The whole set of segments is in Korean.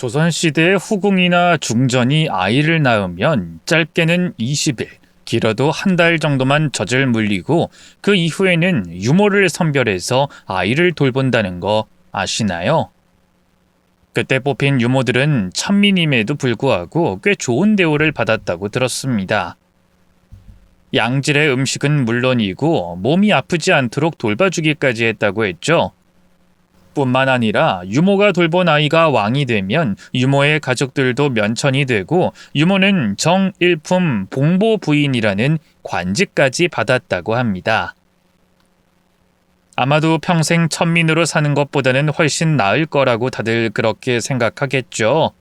조선시대의 후궁이나 중전이 아이를 낳으면 짧게는 20일, 길어도 한 달 정도만 젖을 물리고 그 이후에는 유모를 선별해서 아이를 돌본다는 거 아시나요? 그때 뽑힌 유모들은 천민임에도 불구하고 꽤 좋은 대우를 받았다고 들었습니다. 양질의 음식은 물론이고 몸이 아프지 않도록 돌봐주기까지 했다고 했죠. 뿐만 아니라 유모가 돌본 아이가 왕이 되면 유모의 가족들도 면천이 되고 유모는 정일품 봉보 부인이라는 관직까지 받았다고 합니다. 아마도 평생 천민으로 사는 것보다는 훨씬 나을 거라고 다들 그렇게 생각하겠죠.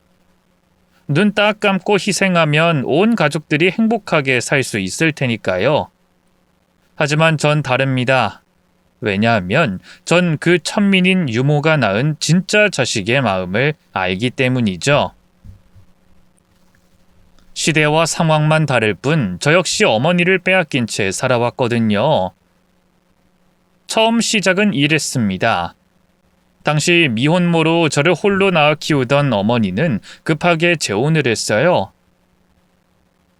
눈 딱 감고 희생하면 온 가족들이 행복하게 살 수 있을 테니까요. 하지만 전 다릅니다. 왜냐하면 전 그 천민인 유모가 낳은 진짜 자식의 마음을 알기 때문이죠. 시대와 상황만 다를 뿐 저 역시 어머니를 빼앗긴 채 살아왔거든요. 처음 시작은 이랬습니다. 당시 미혼모로 저를 홀로 낳아 키우던 어머니는 급하게 재혼을 했어요.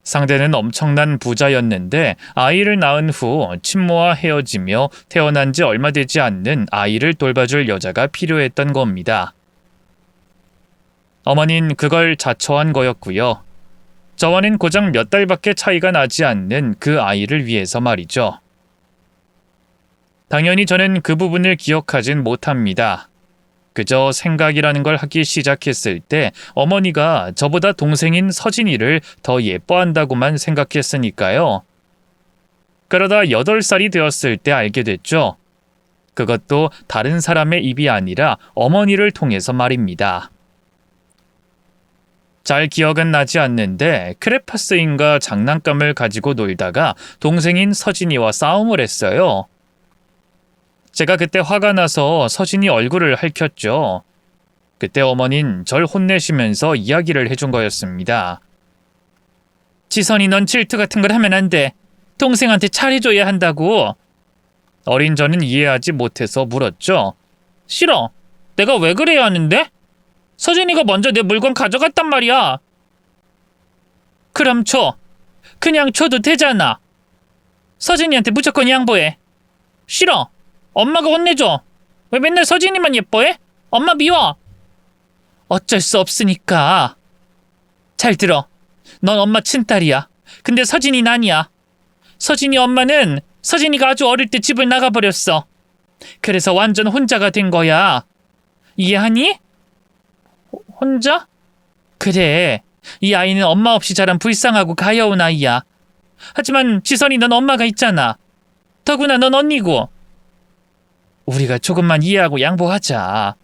상대는 엄청난 부자였는데 아이를 낳은 후 친모와 헤어지며 태어난 지 얼마 되지 않는 아이를 돌봐줄 여자가 필요했던 겁니다. 어머니는 그걸 자처한 거였고요. 저와는 고작 몇 달밖에 차이가 나지 않는 그 아이를 위해서 말이죠. 당연히 저는 그 부분을 기억하진 못합니다. 그저 생각이라는 걸 하기 시작했을 때 어머니가 저보다 동생인 서진이를 더 예뻐한다고만 생각했으니까요. 그러다 8살이 되었을 때 알게 됐죠. 그것도 다른 사람의 입이 아니라 어머니를 통해서 말입니다. 잘 기억은 나지 않는데 크레파스인가 장난감을 가지고 놀다가 동생인 서진이와 싸움을 했어요. 제가 그때 화가 나서 서진이 얼굴을 핥혔죠. 그때 어머닌 절 혼내시면서 이야기를 해준 거였습니다. 지선이 넌 질투 같은 걸 하면 안 돼. 동생한테 잘해줘야 한다고. 어린 저는 이해하지 못해서 물었죠. 싫어. 내가 왜 그래야 하는데? 서진이가 먼저 내 물건 가져갔단 말이야. 그럼 줘. 그냥 줘도 되잖아. 서진이한테 무조건 양보해. 싫어. 엄마가 혼내줘. 왜 맨날 서진이만 예뻐해? 엄마 미워. 어쩔 수 없으니까. 잘 들어. 넌 엄마 친딸이야. 근데 서진이는 아니야. 서진이 엄마는 서진이가 아주 어릴 때 집을 나가버렸어. 그래서 완전 혼자가 된 거야. 이해하니? 혼자? 그래. 이 아이는 엄마 없이 자란 불쌍하고 가여운 아이야. 하지만 지선이 넌 엄마가 있잖아. 더구나 넌 언니고. 우리가 조금만 이해하고 양보하자.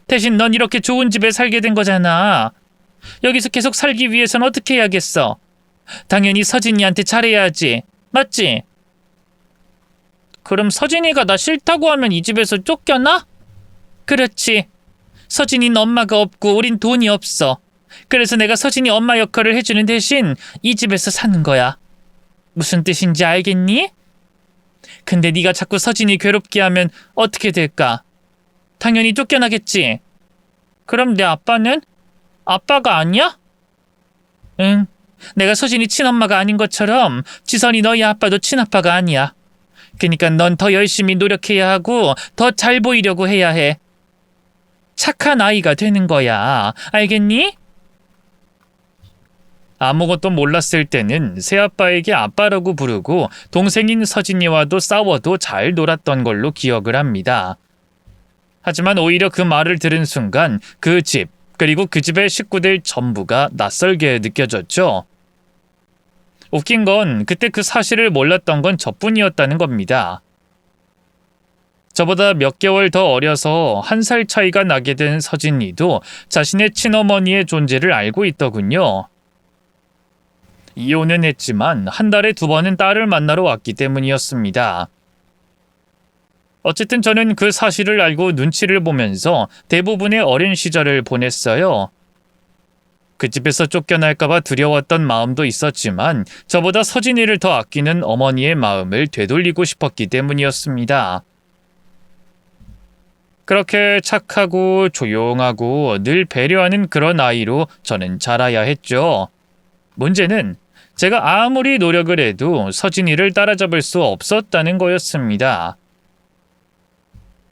대신 넌 이렇게 좋은 집에 살게 된 거잖아. 여기서 계속 살기 위해선 어떻게 해야겠어? 당연히 서진이한테 잘해야지. 맞지? 그럼 서진이가 나 싫다고 하면 이 집에서 쫓겨나? 그렇지. 서진이는 엄마가 없고 우린 돈이 없어. 그래서 내가 서진이 엄마 역할을 해주는 대신 이 집에서 사는 거야. 무슨 뜻인지 알겠니? 근데 네가 자꾸 서진이 괴롭게 하면 어떻게 될까? 당연히 쫓겨나겠지. 그럼 내 아빠는? 아빠가 아니야? 응. 내가 서진이 친엄마가 아닌 것처럼 지선이 너희 아빠도 친아빠가 아니야. 그러니까 넌 더 열심히 노력해야 하고 더 잘 보이려고 해야 해. 착한 아이가 되는 거야. 알겠니? 아무것도 몰랐을 때는 새아빠에게 아빠라고 부르고 동생인 서진이와도 싸워도 잘 놀았던 걸로 기억을 합니다. 하지만 오히려 그 말을 들은 순간 그 집, 그리고 그 집의 식구들 전부가 낯설게 느껴졌죠. 웃긴 건 그때 그 사실을 몰랐던 건 저뿐이었다는 겁니다. 저보다 몇 개월 더 어려서 1살 차이가 나게 된 서진이도 자신의 친어머니의 존재를 알고 있더군요. 이혼은 했지만 한 달에 2번은 딸을 만나러 왔기 때문이었습니다. 어쨌든 저는 그 사실을 알고 눈치를 보면서 대부분의 어린 시절을 보냈어요. 그 집에서 쫓겨날까봐 두려웠던 마음도 있었지만 저보다 서진이를 더 아끼는 어머니의 마음을 되돌리고 싶었기 때문이었습니다. 그렇게 착하고 조용하고 늘 배려하는 그런 아이로 저는 자라야 했죠. 문제는 제가 아무리 노력을 해도 서진이를 따라잡을 수 없었다는 거였습니다.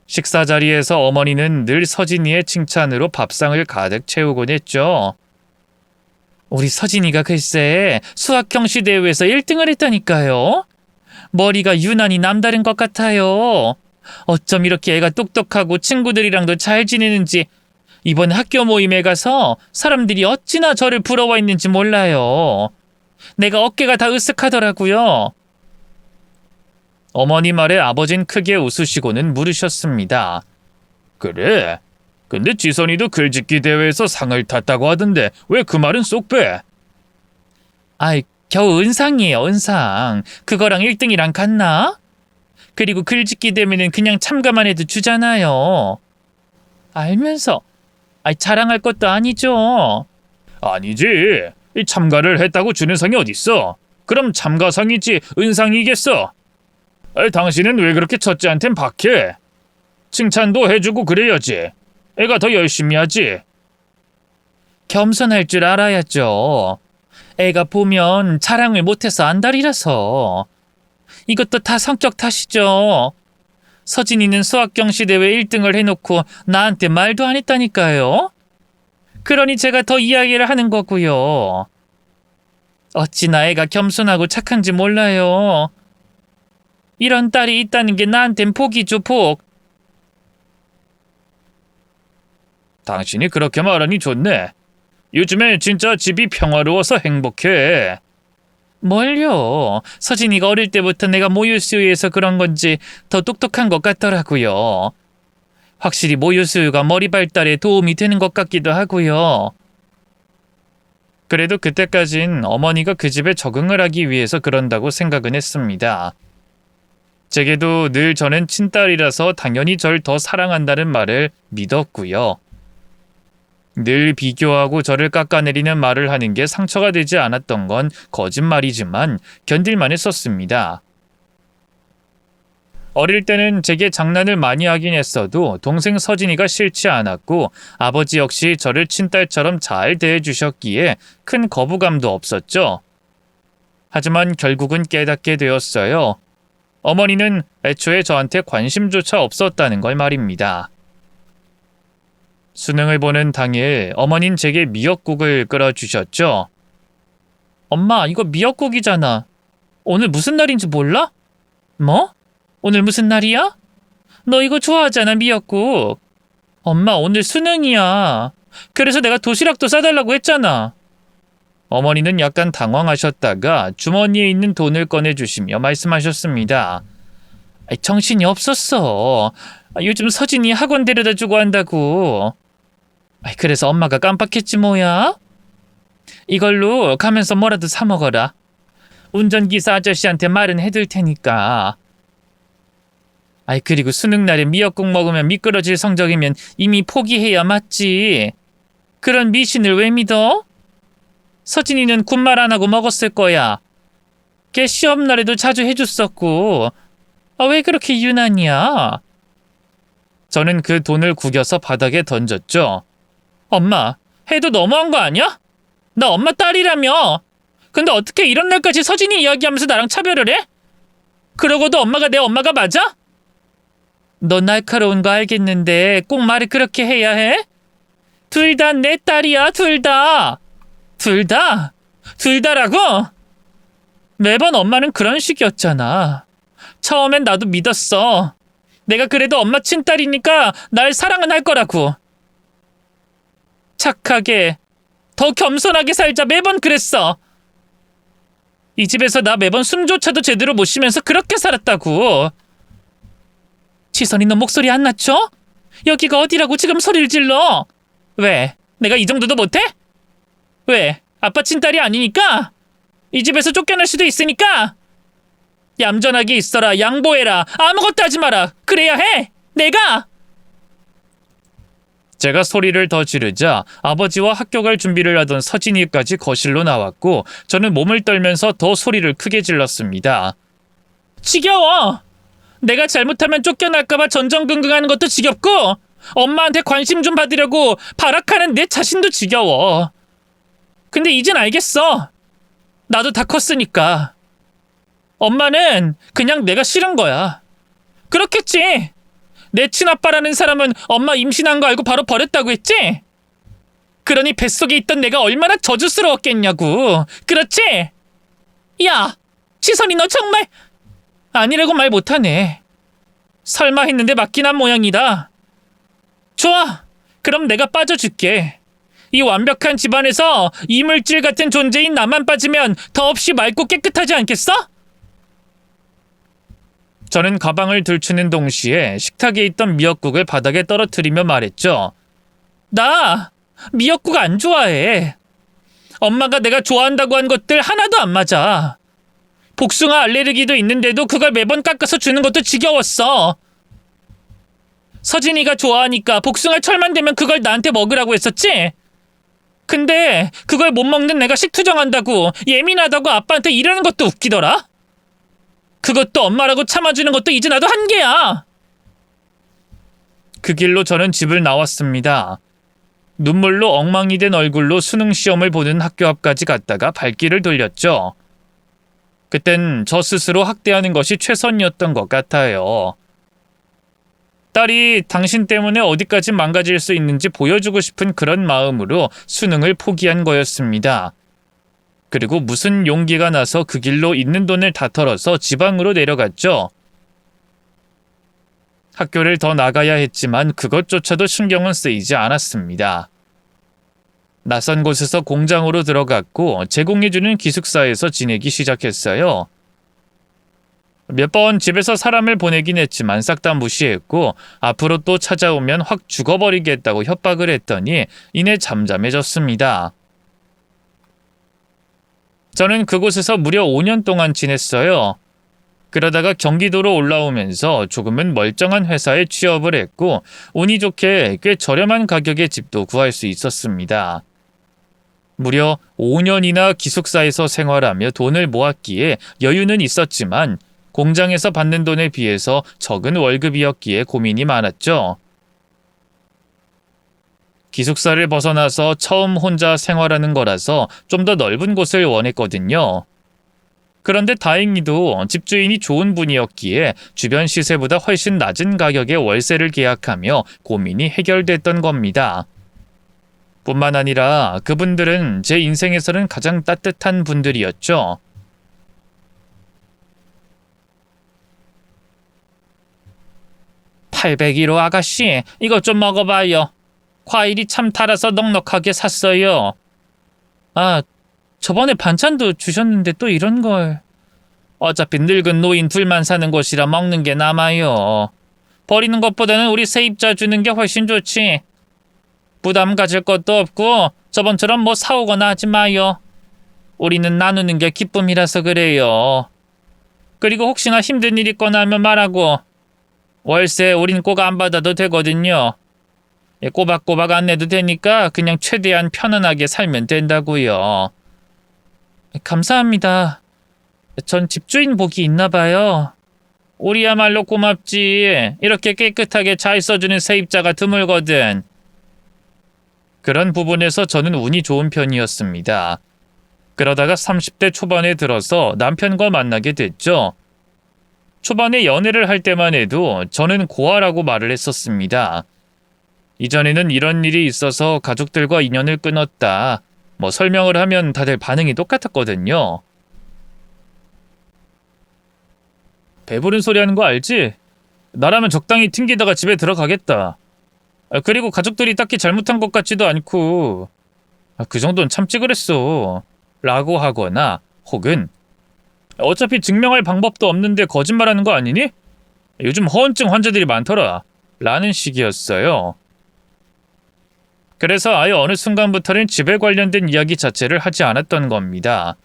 식사 자리에서 어머니는 늘 서진이의 칭찬으로 밥상을 가득 채우곤 했죠. 우리 서진이가 글쎄 수학 경시 대회에서 1등을 했다니까요. 머리가 유난히 남다른 것 같아요. 어쩜 이렇게 애가 똑똑하고 친구들이랑도 잘 지내는지 이번 학교 모임에 가서 사람들이 어찌나 저를 부러워했는지 몰라요. 내가 어깨가 다 으쓱하더라고요. 어머니 말에 아버진 크게 웃으시고는 물으셨습니다. 그래? 근데 지선이도 글짓기 대회에서 상을 탔다고 하던데 왜 그 말은 쏙 빼? 아이, 겨우 은상이에요, 은상. 그거랑 1등이랑 같나? 그리고 글짓기 대회는 그냥 참가만 해도 주잖아요. 알면서 자랑할 것도 아니죠. 아니지. 이 참가를 했다고 주는 상이 어딨어. 그럼 참가상이지 은상이겠어. 당신은 왜 그렇게 첫째한텐 박해? 칭찬도 해주고 그래야지. 애가 더 열심히 하지. 겸손할 줄 알아야죠. 애가 보면 자랑을 못해서 안달이라서. 이것도 다 성격 탓이죠. 서진이는 수학경시대회 1등을 해놓고 나한테 말도 안 했다니까요. 그러니 제가 더 이야기를 하는 거고요. 어찌나 애가 겸손하고 착한지 몰라요. 이런 딸이 있다는 게 나한텐 복이죠, 복. 당신이 그렇게 말하니 좋네. 요즘에 진짜 집이 평화로워서 행복해. 뭘요? 서진이가 어릴 때부터 내가 모유수유해서 그런 건지 더 똑똑한 것 같더라고요. 확실히 모유수유가 머리 발달에 도움이 되는 것 같기도 하고요. 그래도 그때까진 어머니가 그 집에 적응을 하기 위해서 그런다고 생각은 했습니다. 제게도 늘 저는 친딸이라서 당연히 절 더 사랑한다는 말을 믿었고요. 늘 비교하고 저를 깎아내리는 말을 하는 게 상처가 되지 않았던 건 거짓말이지만 견딜만 했었습니다. 어릴 때는 제게 장난을 많이 하긴 했어도 동생 서진이가 싫지 않았고 아버지 역시 저를 친딸처럼 잘 대해주셨기에 큰 거부감도 없었죠. 하지만 결국은 깨닫게 되었어요. 어머니는 애초에 저한테 관심조차 없었다는 걸 말입니다. 수능을 보는 당일 어머닌 제게 미역국을 끓여주셨죠. 엄마, 이거 미역국이잖아. 오늘 무슨 날인지 몰라? 뭐? 오늘 무슨 날이야? 너 이거 좋아하잖아, 미역국. 엄마, 오늘 수능이야. 그래서 내가 도시락도 싸달라고 했잖아. 어머니는 약간 당황하셨다가 주머니에 있는 돈을 꺼내주시며 말씀하셨습니다. 정신이 없었어. 요즘 서진이 학원 데려다주고 한다고. 그래서 엄마가 깜빡했지 뭐야? 이걸로 가면서 뭐라도 사 먹어라. 운전기사 아저씨한테 말은 해둘 테니까. 그리고 수능날에 미역국 먹으면 미끄러질 성적이면 이미 포기해야 맞지. 그런 미신을 왜 믿어? 서진이는 군말 안 하고 먹었을 거야. 걔 시험날에도 자주 해줬었고. 왜 그렇게 유난이야? 저는 그 돈을 구겨서 바닥에 던졌죠. 엄마, 해도 너무한 거 아니야? 나 엄마 딸이라며. 근데 어떻게 이런 날까지 서진이 이야기하면서 나랑 차별을 해? 그러고도 엄마가 내 엄마가 맞아? 너 날카로운 거 알겠는데 꼭 말을 그렇게 해야 해? 둘 다 내 딸이야, 둘 다. 둘 다? 둘 다라고? 매번 엄마는 그런 식이었잖아. 처음엔 나도 믿었어. 내가 그래도 엄마 친딸이니까 날 사랑은 할 거라고. 착하게, 더 겸손하게 살자 매번 그랬어. 이 집에서 나 매번 숨조차도 제대로 못 쉬면서 그렇게 살았다고. 지선이 너 목소리 안 낮춰? 여기가 어디라고 지금 소리를 질러? 왜? 내가 이 정도도 못해? 왜? 아빠 친딸이 아니니까? 이 집에서 쫓겨날 수도 있으니까? 얌전하게 있어라. 양보해라. 아무것도 하지 마라. 그래야 해. 내가. 제가 소리를 더 지르자 아버지와 학교 갈 준비를 하던 서진이까지 거실로 나왔고 저는 몸을 떨면서 더 소리를 크게 질렀습니다. 지겨워. 내가 잘못하면 쫓겨날까봐 전전긍긍하는 것도 지겹고 엄마한테 관심 좀 받으려고 발악하는 내 자신도 지겨워. 근데 이젠 알겠어. 나도 다 컸으니까. 엄마는 그냥 내가 싫은 거야. 그렇겠지. 내 친아빠라는 사람은 엄마 임신한 거 알고 바로 버렸다고 했지? 그러니 뱃속에 있던 내가 얼마나 저주스러웠겠냐고. 그렇지? 야, 시선이 너 정말 아니라고 말 못하네. 설마 했는데 맞긴 한 모양이다. 좋아, 그럼 내가 빠져줄게. 이 완벽한 집안에서 이물질 같은 존재인 나만 빠지면 더없이 맑고 깨끗하지 않겠어? 저는 가방을 들추는 동시에 식탁에 있던 미역국을 바닥에 떨어뜨리며 말했죠. 나 미역국 안 좋아해. 엄마가 내가 좋아한다고 한 것들 하나도 안 맞아. 복숭아 알레르기도 있는데도 그걸 매번 깎아서 주는 것도 지겨웠어. 서진이가 좋아하니까 복숭아 철만 되면 그걸 나한테 먹으라고 했었지? 근데 그걸 못 먹는 내가 식투정한다고 예민하다고 아빠한테 이러는 것도 웃기더라. 그것도 엄마라고 참아주는 것도 이제 나도 한계야. 그 길로 저는 집을 나왔습니다. 눈물로 엉망이 된 얼굴로 수능 시험을 보는 학교 앞까지 갔다가 발길을 돌렸죠. 그땐 저 스스로 학대하는 것이 최선이었던 것 같아요. 딸이 당신 때문에 어디까지 망가질 수 있는지 보여주고 싶은 그런 마음으로 수능을 포기한 거였습니다. 그리고 무슨 용기가 나서 그 길로 있는 돈을 다 털어서 지방으로 내려갔죠. 학교를 더 나가야 했지만 그것조차도 신경은 쓰이지 않았습니다. 낯선 곳에서 공장으로 들어갔고 제공해주는 기숙사에서 지내기 시작했어요. 몇 번 집에서 사람을 보내긴 했지만 싹 다 무시했고 앞으로 또 찾아오면 확 죽어버리겠다고 협박을 했더니 이내 잠잠해졌습니다. 저는 그곳에서 무려 5년 동안 지냈어요. 그러다가 경기도로 올라오면서 조금은 멀쩡한 회사에 취업을 했고 운이 좋게 꽤 저렴한 가격의 집도 구할 수 있었습니다. 무려 5년이나 기숙사에서 생활하며 돈을 모았기에 여유는 있었지만 공장에서 받는 돈에 비해서 적은 월급이었기에 고민이 많았죠. 기숙사를 벗어나서 처음 혼자 생활하는 거라서 좀 더 넓은 곳을 원했거든요. 그런데 다행히도 집주인이 좋은 분이었기에 주변 시세보다 훨씬 낮은 가격에 월세를 계약하며 고민이 해결됐던 겁니다. 뿐만 아니라 그분들은 제 인생에서는 가장 따뜻한 분들이었죠. (801호) 아가씨, 이것 좀 먹어봐요. 과일이 참 달아서 넉넉하게 샀어요. 아, 저번에 반찬도 주셨는데 또 이런 걸. 어차피 늙은 노인 둘만 사는 곳이라 먹는 게 남아요. 버리는 것보다는 우리 세입자 주는 게 훨씬 좋지. 부담 가질 것도 없고 저번처럼 뭐 사오거나 하지 마요. 우리는 나누는 게 기쁨이라서 그래요. 그리고 혹시나 힘든 일 있거나 하면 말하고. 월세 우린 꼭 안 받아도 되거든요. 꼬박꼬박 안 내도 되니까 그냥 최대한 편안하게 살면 된다고요. 감사합니다. 전 집주인 복이 있나 봐요. 우리야말로 고맙지. 이렇게 깨끗하게 잘 써주는 세입자가 드물거든. 그런 부분에서 저는 운이 좋은 편이었습니다. 그러다가 30대 초반에 들어서 남편과 만나게 됐죠. 초반에 연애를 할 때만 해도 저는 고아라고 말을 했었습니다. 이전에는 이런 일이 있어서 가족들과 인연을 끊었다. 뭐 설명을 하면 다들 반응이 똑같았거든요. 배부른 소리 하는 거 알지? 나라면 적당히 튕기다가 집에 들어가겠다. 그리고 가족들이 딱히 잘못한 것 같지도 않고 그 정도는 참지 그랬어. 라고 하거나 혹은 어차피 증명할 방법도 없는데 거짓말하는 거 아니니? 요즘 허언증 환자들이 많더라. 라는 식이었어요. 그래서 아예 어느 순간부터는 집에 관련된 이야기 자체를 하지 않았던 겁니다.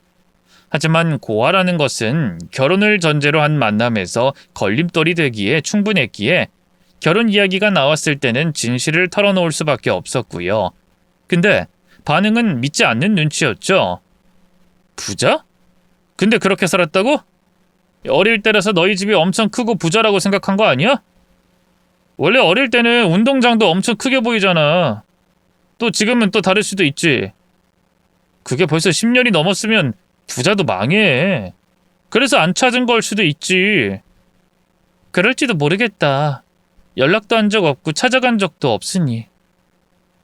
하지만 고아라는 것은 결혼을 전제로 한 만남에서 걸림돌이 되기에 충분했기에 결혼 이야기가 나왔을 때는 진실을 털어놓을 수밖에 없었고요. 근데 반응은 믿지 않는 눈치였죠. 부자? 근데 그렇게 살았다고? 어릴 때라서 너희 집이 엄청 크고 부자라고 생각한 거 아니야? 원래 어릴 때는 운동장도 엄청 크게 보이잖아. 또 지금은 또 다를 수도 있지. 그게 벌써 10년이 넘었으면 부자도 망해. 그래서 안 찾은 걸 수도 있지. 그럴지도 모르겠다. 연락도 한 적 없고 찾아간 적도 없으니.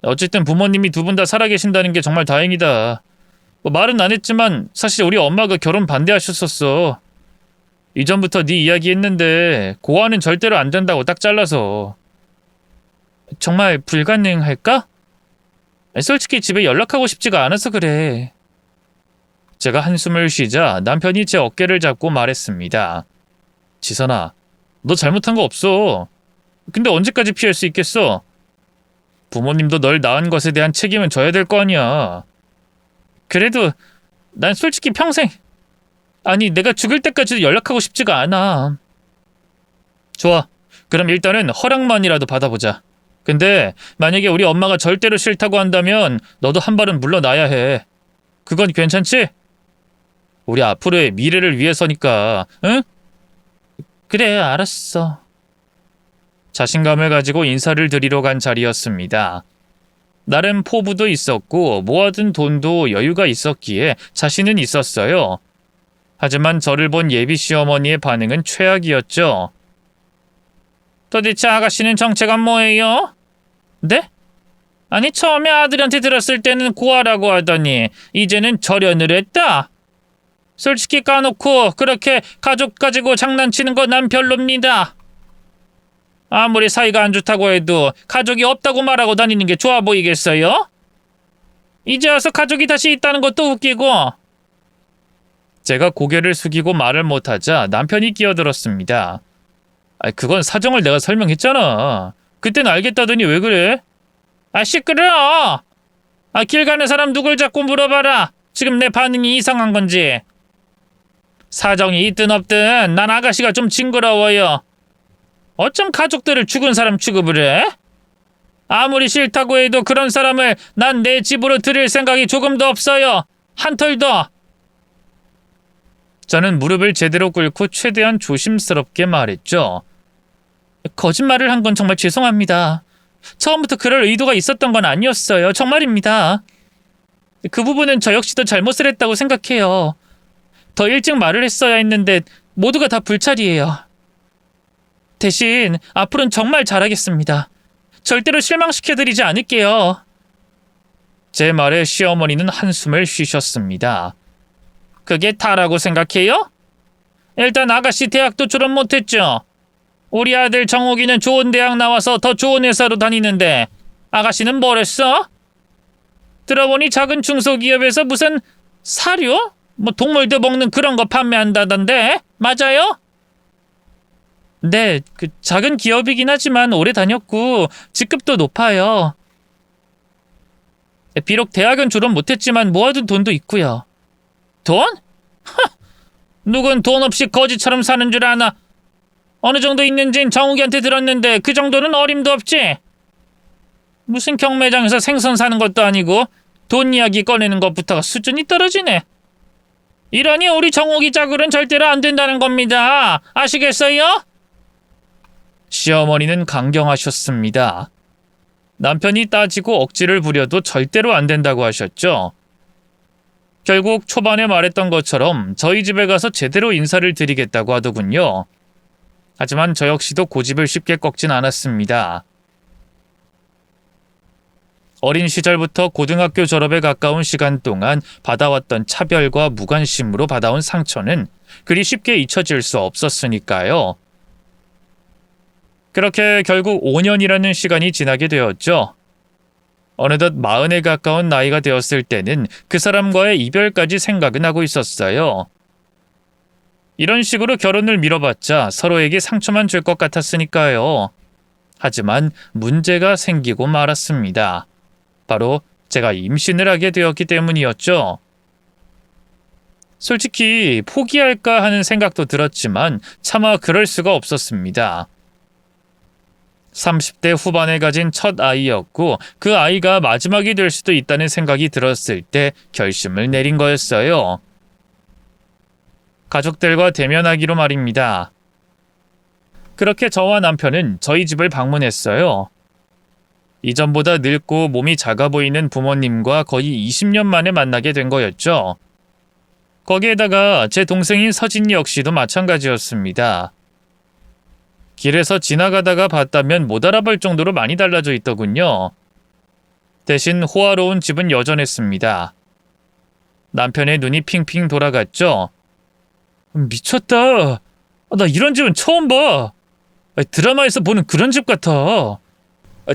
어쨌든 부모님이 두 분 다 살아계신다는 게 정말 다행이다. 뭐 말은 안 했지만 사실 우리 엄마가 결혼 반대하셨었어. 이전부터 네 이야기 했는데 고아는 절대로 안 된다고 딱 잘라서. 정말 불가능할까? 솔직히 집에 연락하고 싶지가 않아서 그래. 제가 한숨을 쉬자 남편이 제 어깨를 잡고 말했습니다. 지선아, 너 잘못한 거 없어. 근데 언제까지 피할 수 있겠어? 부모님도 널 낳은 것에 대한 책임은 져야 될 거 아니야. 그래도 난 솔직히 평생, 아니 내가 죽을 때까지도 연락하고 싶지가 않아. 좋아. 그럼 일단은 허락만이라도 받아보자. 근데 만약에 우리 엄마가 절대로 싫다고 한다면 너도 한 발은 물러나야 해. 그건 괜찮지? 우리 앞으로의 미래를 위해서니까, 응? 그래, 알았어. 자신감을 가지고 인사를 드리러 간 자리였습니다. 나름 포부도 있었고 모아둔 돈도 여유가 있었기에 자신은 있었어요. 하지만 저를 본 예비 시어머니의 반응은 최악이었죠. 도대체 아가씨는 정체가 뭐예요? 네? 아니 처음에 아들한테 들었을 때는 고아라고 하더니 이제는 절연을 했다. 솔직히 까놓고 그렇게 가족 가지고 장난치는 거 난 별로입니다. 아무리 사이가 안 좋다고 해도 가족이 없다고 말하고 다니는 게 좋아 보이겠어요? 이제 와서 가족이 다시 있다는 것도 웃기고. 제가 고개를 숙이고 말을 못하자 남편이 끼어들었습니다. 그건 사정을 내가 설명했잖아. 그땐 알겠다더니 왜 그래? 시끄러워. 길 가는 사람 누굴 자꾸 물어봐라. 지금 내 반응이 이상한 건지. 사정이 있든 없든 난 아가씨가 좀 징그러워요. 어쩜 가족들을 죽은 사람 취급을 해? 아무리 싫다고 해도 그런 사람을 난 내 집으로 들일 생각이 조금도 없어요. 한 털 더. 저는 무릎을 제대로 꿇고 최대한 조심스럽게 말했죠. 거짓말을 한 건 정말 죄송합니다. 처음부터 그럴 의도가 있었던 건 아니었어요. 정말입니다. 그 부분은 저 역시도 잘못을 했다고 생각해요. 더 일찍 말을 했어야 했는데 모두가 다 불찰이에요. 대신 앞으로는 정말 잘하겠습니다. 절대로 실망시켜드리지 않을게요. 제 말에 시어머니는 한숨을 쉬셨습니다. 그게 다라고 생각해요? 일단 아가씨 대학도 졸업 못했죠? 우리 아들 정욱이는 좋은 대학 나와서 더 좋은 회사로 다니는데 아가씨는 뭘 했어? 들어보니 작은 중소기업에서 무슨 사료? 동물들 먹는 그런 거 판매한다던데 맞아요? 네, 작은 기업이긴 하지만 오래 다녔고 직급도 높아요. 비록 대학은 졸업 못했지만 모아둔 돈도 있고요. 돈? 누군 돈 없이 거지처럼 사는 줄 아나? 어느 정도 있는진 정욱이한테 들었는데 그 정도는 어림도 없지? 무슨 경매장에서 생선 사는 것도 아니고 돈 이야기 꺼내는 것부터가 수준이 떨어지네. 이러니 우리 정욱이 짝으로는 절대로 안 된다는 겁니다. 아시겠어요? 시어머니는 강경하셨습니다. 남편이 따지고 억지를 부려도 절대로 안 된다고 하셨죠. 결국 초반에 말했던 것처럼 저희 집에 가서 제대로 인사를 드리겠다고 하더군요. 하지만 저 역시도 고집을 쉽게 꺾진 않았습니다. 어린 시절부터 고등학교 졸업에 가까운 시간 동안 받아왔던 차별과 무관심으로 받아온 상처는 그리 쉽게 잊혀질 수 없었으니까요. 그렇게 결국 5년이라는 시간이 지나게 되었죠. 어느덧 40에 가까운 나이가 되었을 때는 그 사람과의 이별까지 생각은 하고 있었어요. 이런 식으로 결혼을 미뤄봤자 서로에게 상처만 줄 것 같았으니까요. 하지만 문제가 생기고 말았습니다. 바로 제가 임신을 하게 되었기 때문이었죠. 솔직히 포기할까 하는 생각도 들었지만 차마 그럴 수가 없었습니다. 30대 후반에 가진 첫 아이였고 그 아이가 마지막이 될 수도 있다는 생각이 들었을 때 결심을 내린 거였어요. 가족들과 대면하기로 말입니다. 그렇게 저와 남편은 저희 집을 방문했어요. 이전보다 늙고 몸이 작아 보이는 부모님과 거의 20년 만에 만나게 된 거였죠. 거기에다가 제 동생인 서진 역시도 마찬가지였습니다. 길에서 지나가다가 봤다면 못 알아볼 정도로 많이 달라져 있더군요. 대신 호화로운 집은 여전했습니다. 남편의 눈이 핑핑 돌아갔죠. 미쳤다. 나 이런 집은 처음 봐. 드라마에서 보는 그런 집 같아.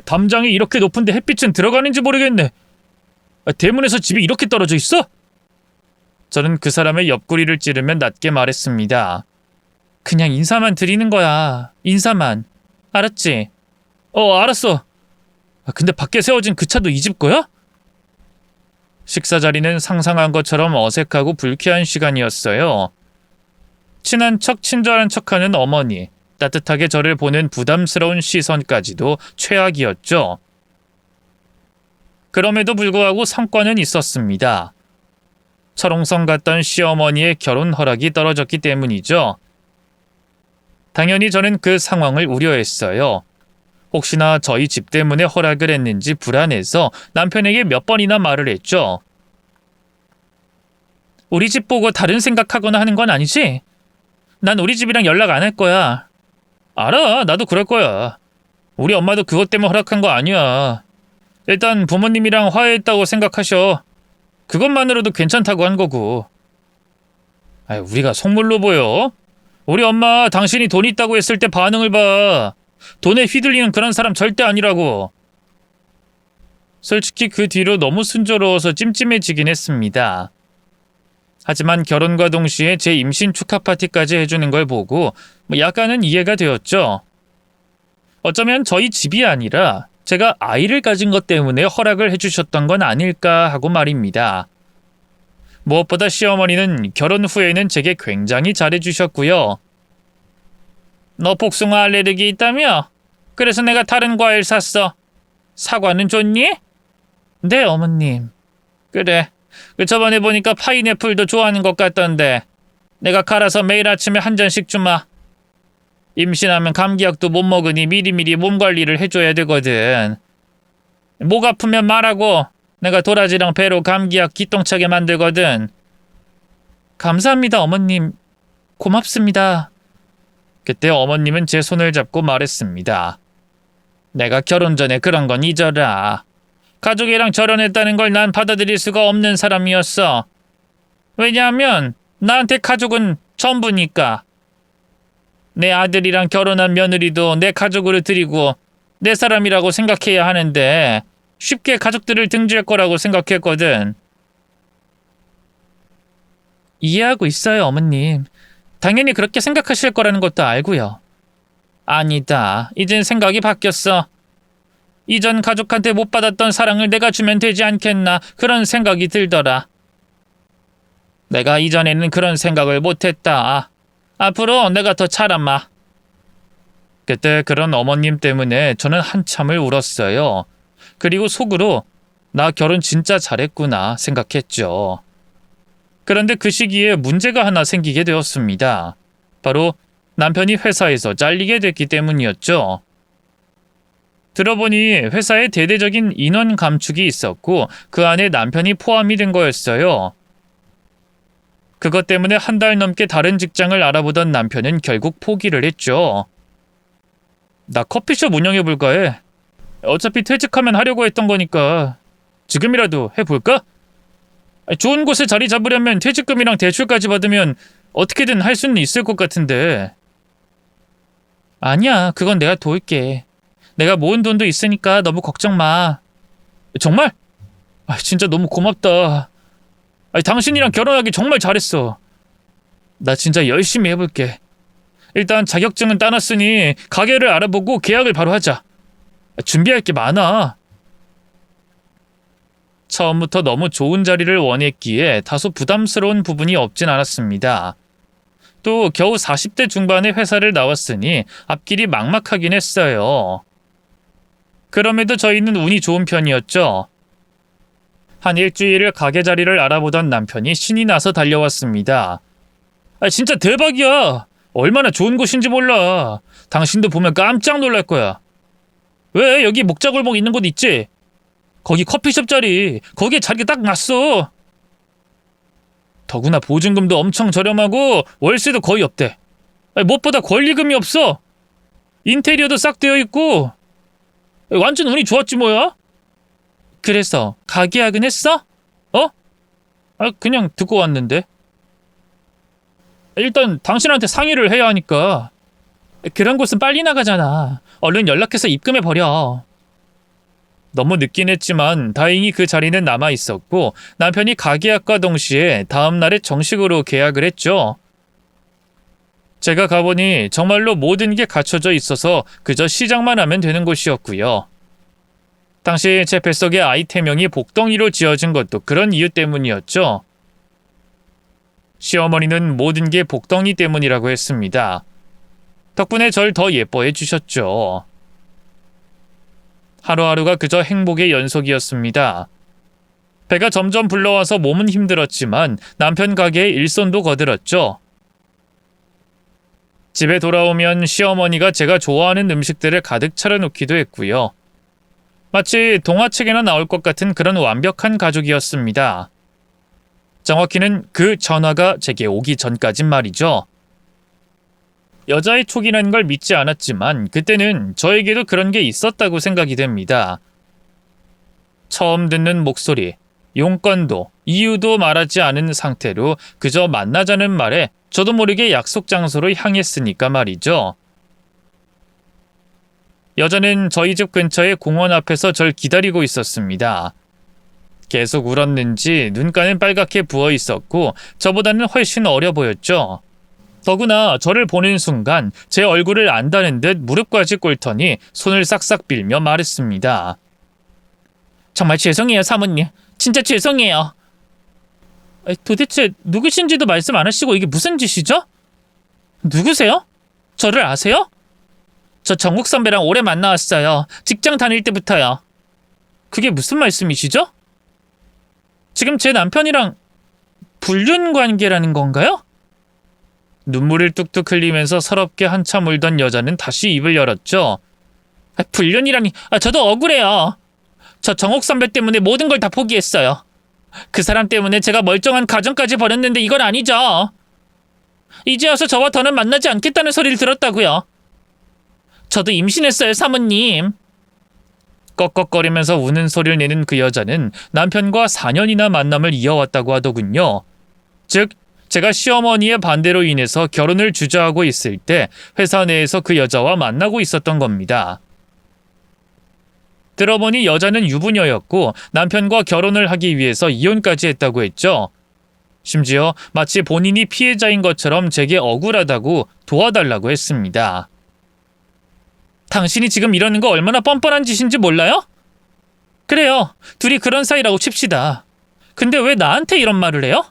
담장이 이렇게 높은데 햇빛은 들어가는지 모르겠네. 대문에서 집이 이렇게 떨어져 있어? 저는 그 사람의 옆구리를 찌르며 낮게 말했습니다. 그냥 인사만 드리는 거야. 인사만. 알았지? 알았어. 근데 밖에 세워진 그 차도 이 집 거야? 식사 자리는 상상한 것처럼 어색하고 불쾌한 시간이었어요. 친한 척 친절한 척하는 어머니, 따뜻하게 저를 보는 부담스러운 시선까지도 최악이었죠. 그럼에도 불구하고 성과는 있었습니다. 철옹성 같던 시어머니의 결혼 허락이 떨어졌기 때문이죠. 당연히 저는 그 상황을 우려했어요. 혹시나 저희 집 때문에 허락을 했는지 불안해서 남편에게 몇 번이나 말을 했죠. 우리 집 보고 다른 생각하거나 하는 건 아니지? 난 우리 집이랑 연락 안 할 거야. 알아, 나도 그럴 거야. 우리 엄마도 그것 때문에 허락한 거 아니야. 일단 부모님이랑 화해했다고 생각하셔. 그것만으로도 괜찮다고 한 거고. 우리가 속물로 보여? 우리 엄마 당신이 돈 있다고 했을 때 반응을 봐. 돈에 휘둘리는 그런 사람 절대 아니라고. 솔직히 그 뒤로 너무 순조로워서 찜찜해지긴 했습니다. 하지만 결혼과 동시에 제 임신 축하 파티까지 해주는 걸 보고 약간은 이해가 되었죠. 어쩌면 저희 집이 아니라 제가 아이를 가진 것 때문에 허락을 해주셨던 건 아닐까 하고 말입니다. 무엇보다 시어머니는 결혼 후에는 제게 굉장히 잘해주셨고요. 너 복숭아 알레르기 있다며? 그래서 내가 다른 과일 샀어. 사과는 줬니? 네, 어머님. 그래. 저번에 보니까 파인애플도 좋아하는 것 같던데. 내가 갈아서 매일 아침에 한 잔씩 주마. 임신하면 감기약도 못 먹으니 미리미리 몸 관리를 해줘야 되거든. 목 아프면 말하고 내가 도라지랑 배로 감기약 기똥차게 만들거든. 감사합니다, 어머님. 고맙습니다. 그때 어머님은 제 손을 잡고 말했습니다. 내가 결혼 전에 그런 건 잊어라. 가족이랑 결혼했다는 걸 난 받아들일 수가 없는 사람이었어. 왜냐하면 나한테 가족은 전부니까. 내 아들이랑 결혼한 며느리도 내 가족으로 들이고 내 사람이라고 생각해야 하는데 쉽게 가족들을 등지할 거라고 생각했거든. 이해하고 있어요, 어머님. 당연히 그렇게 생각하실 거라는 것도 알고요. 아니다. 이젠 생각이 바뀌었어. 이전 가족한테 못 받았던 사랑을 내가 주면 되지 않겠나 그런 생각이 들더라. 내가 이전에는 그런 생각을 못했다. 앞으로 내가 더 잘하마. 그때 그런 어머님 때문에 저는 한참을 울었어요. 그리고 속으로 나 결혼 진짜 잘했구나 생각했죠. 그런데 그 시기에 문제가 하나 생기게 되었습니다. 바로 남편이 회사에서 잘리게 됐기 때문이었죠. 들어보니 회사에 대대적인 인원 감축이 있었고 그 안에 남편이 포함이 된 거였어요. 그것 때문에 한 달 넘게 다른 직장을 알아보던 남편은 결국 포기를 했죠. 나 커피숍 운영해볼까 해. 어차피 퇴직하면 하려고 했던 거니까 지금이라도 해볼까? 좋은 곳에 자리 잡으려면 퇴직금이랑 대출까지 받으면 어떻게든 할 수는 있을 것 같은데. 아니야, 그건 내가 도울게. 내가 모은 돈도 있으니까 너무 걱정 마. 정말? 진짜 너무 고맙다. 당신이랑 결혼하기 정말 잘했어. 나 진짜 열심히 해볼게. 일단 자격증은 따놨으니 가게를 알아보고 계약을 바로 하자. 준비할 게 많아. 처음부터 너무 좋은 자리를 원했기에 다소 부담스러운 부분이 없진 않았습니다. 또 겨우 40대 중반에 회사를 나왔으니 앞길이 막막하긴 했어요. 그럼에도 저희는 운이 좋은 편이었죠. 한 일주일을 가게 자리를 알아보던 남편이 신이 나서 달려왔습니다. 진짜 대박이야. 얼마나 좋은 곳인지 몰라. 당신도 보면 깜짝 놀랄 거야. 왜? 여기 목자골목 있는 곳 있지? 거기 커피숍 자리. 거기에 자리가 딱 났어. 더구나 보증금도 엄청 저렴하고 월세도 거의 없대. 무엇보다 권리금이 없어. 인테리어도 싹 되어 있고 완전 운이 좋았지 뭐야. 그래서 가게 예약은 했어? 어? 그냥 듣고 왔는데. 일단 당신한테 상의를 해야 하니까. 그런 곳은 빨리 나가잖아. 얼른 연락해서 입금해버려. 너무 늦긴 했지만 다행히 그 자리는 남아 있었고 남편이 가게 예약과 동시에 다음 날에 정식으로 계약을 했죠. 제가 가보니 정말로 모든 게 갖춰져 있어서 그저 시작만 하면 되는 곳이었고요. 당시 제 뱃속의 아이템명이 복덩이로 지어진 것도 그런 이유 때문이었죠. 시어머니는 모든 게 복덩이 때문이라고 했습니다. 덕분에 절 더 예뻐해 주셨죠. 하루하루가 그저 행복의 연속이었습니다. 배가 점점 불러와서 몸은 힘들었지만 남편 가게에 일손도 거들었죠. 집에 돌아오면 시어머니가 제가 좋아하는 음식들을 가득 차려놓기도 했고요. 마치 동화책에나 나올 것 같은 그런 완벽한 가족이었습니다. 정확히는 그 전화가 제게 오기 전까진 말이죠. 여자의 촉이라는 걸 믿지 않았지만 그때는 저에게도 그런 게 있었다고 생각이 됩니다. 처음 듣는 목소리, 용건도, 이유도 말하지 않은 상태로 그저 만나자는 말에 저도 모르게 약속 장소로 향했으니까 말이죠. 여자는 저희 집 근처의 공원 앞에서 절 기다리고 있었습니다. 계속 울었는지 눈가는 빨갛게 부어 있었고 저보다는 훨씬 어려 보였죠. 더구나 저를 보는 순간 제 얼굴을 안다는 듯 무릎까지 꿇더니 손을 싹싹 빌며 말했습니다. 정말 죄송해요, 사모님. 진짜 죄송해요. 도대체 누구신지도 말씀 안 하시고 이게 무슨 짓이죠? 누구세요? 저를 아세요? 저 정국 선배랑 오래 만나왔어요. 직장 다닐 때부터요. 그게 무슨 말씀이시죠? 지금 제 남편이랑 불륜 관계라는 건가요? 눈물을 뚝뚝 흘리면서 서럽게 한참 울던 여자는 다시 입을 열었죠. 불륜이라니, 저도 억울해요. 저 정옥 선배 때문에 모든 걸 다 포기했어요. 그 사람 때문에 제가 멀쩡한 가정까지 버렸는데 이건 아니죠. 이제 와서 저와 더는 만나지 않겠다는 소리를 들었다고요. 저도 임신했어요, 사모님. 꺽꺽거리면서 우는 소리를 내는 그 여자는 남편과 4년이나 만남을 이어왔다고 하더군요. 즉, 제가 시어머니의 반대로 인해서 결혼을 주저하고 있을 때 회사 내에서 그 여자와 만나고 있었던 겁니다. 들어보니 여자는 유부녀였고 남편과 결혼을 하기 위해서 이혼까지 했다고 했죠. 심지어 마치 본인이 피해자인 것처럼 제게 억울하다고 도와달라고 했습니다. 당신이 지금 이러는 거 얼마나 뻔뻔한 짓인지 몰라요? 그래요. 둘이 그런 사이라고 칩시다. 근데 왜 나한테 이런 말을 해요?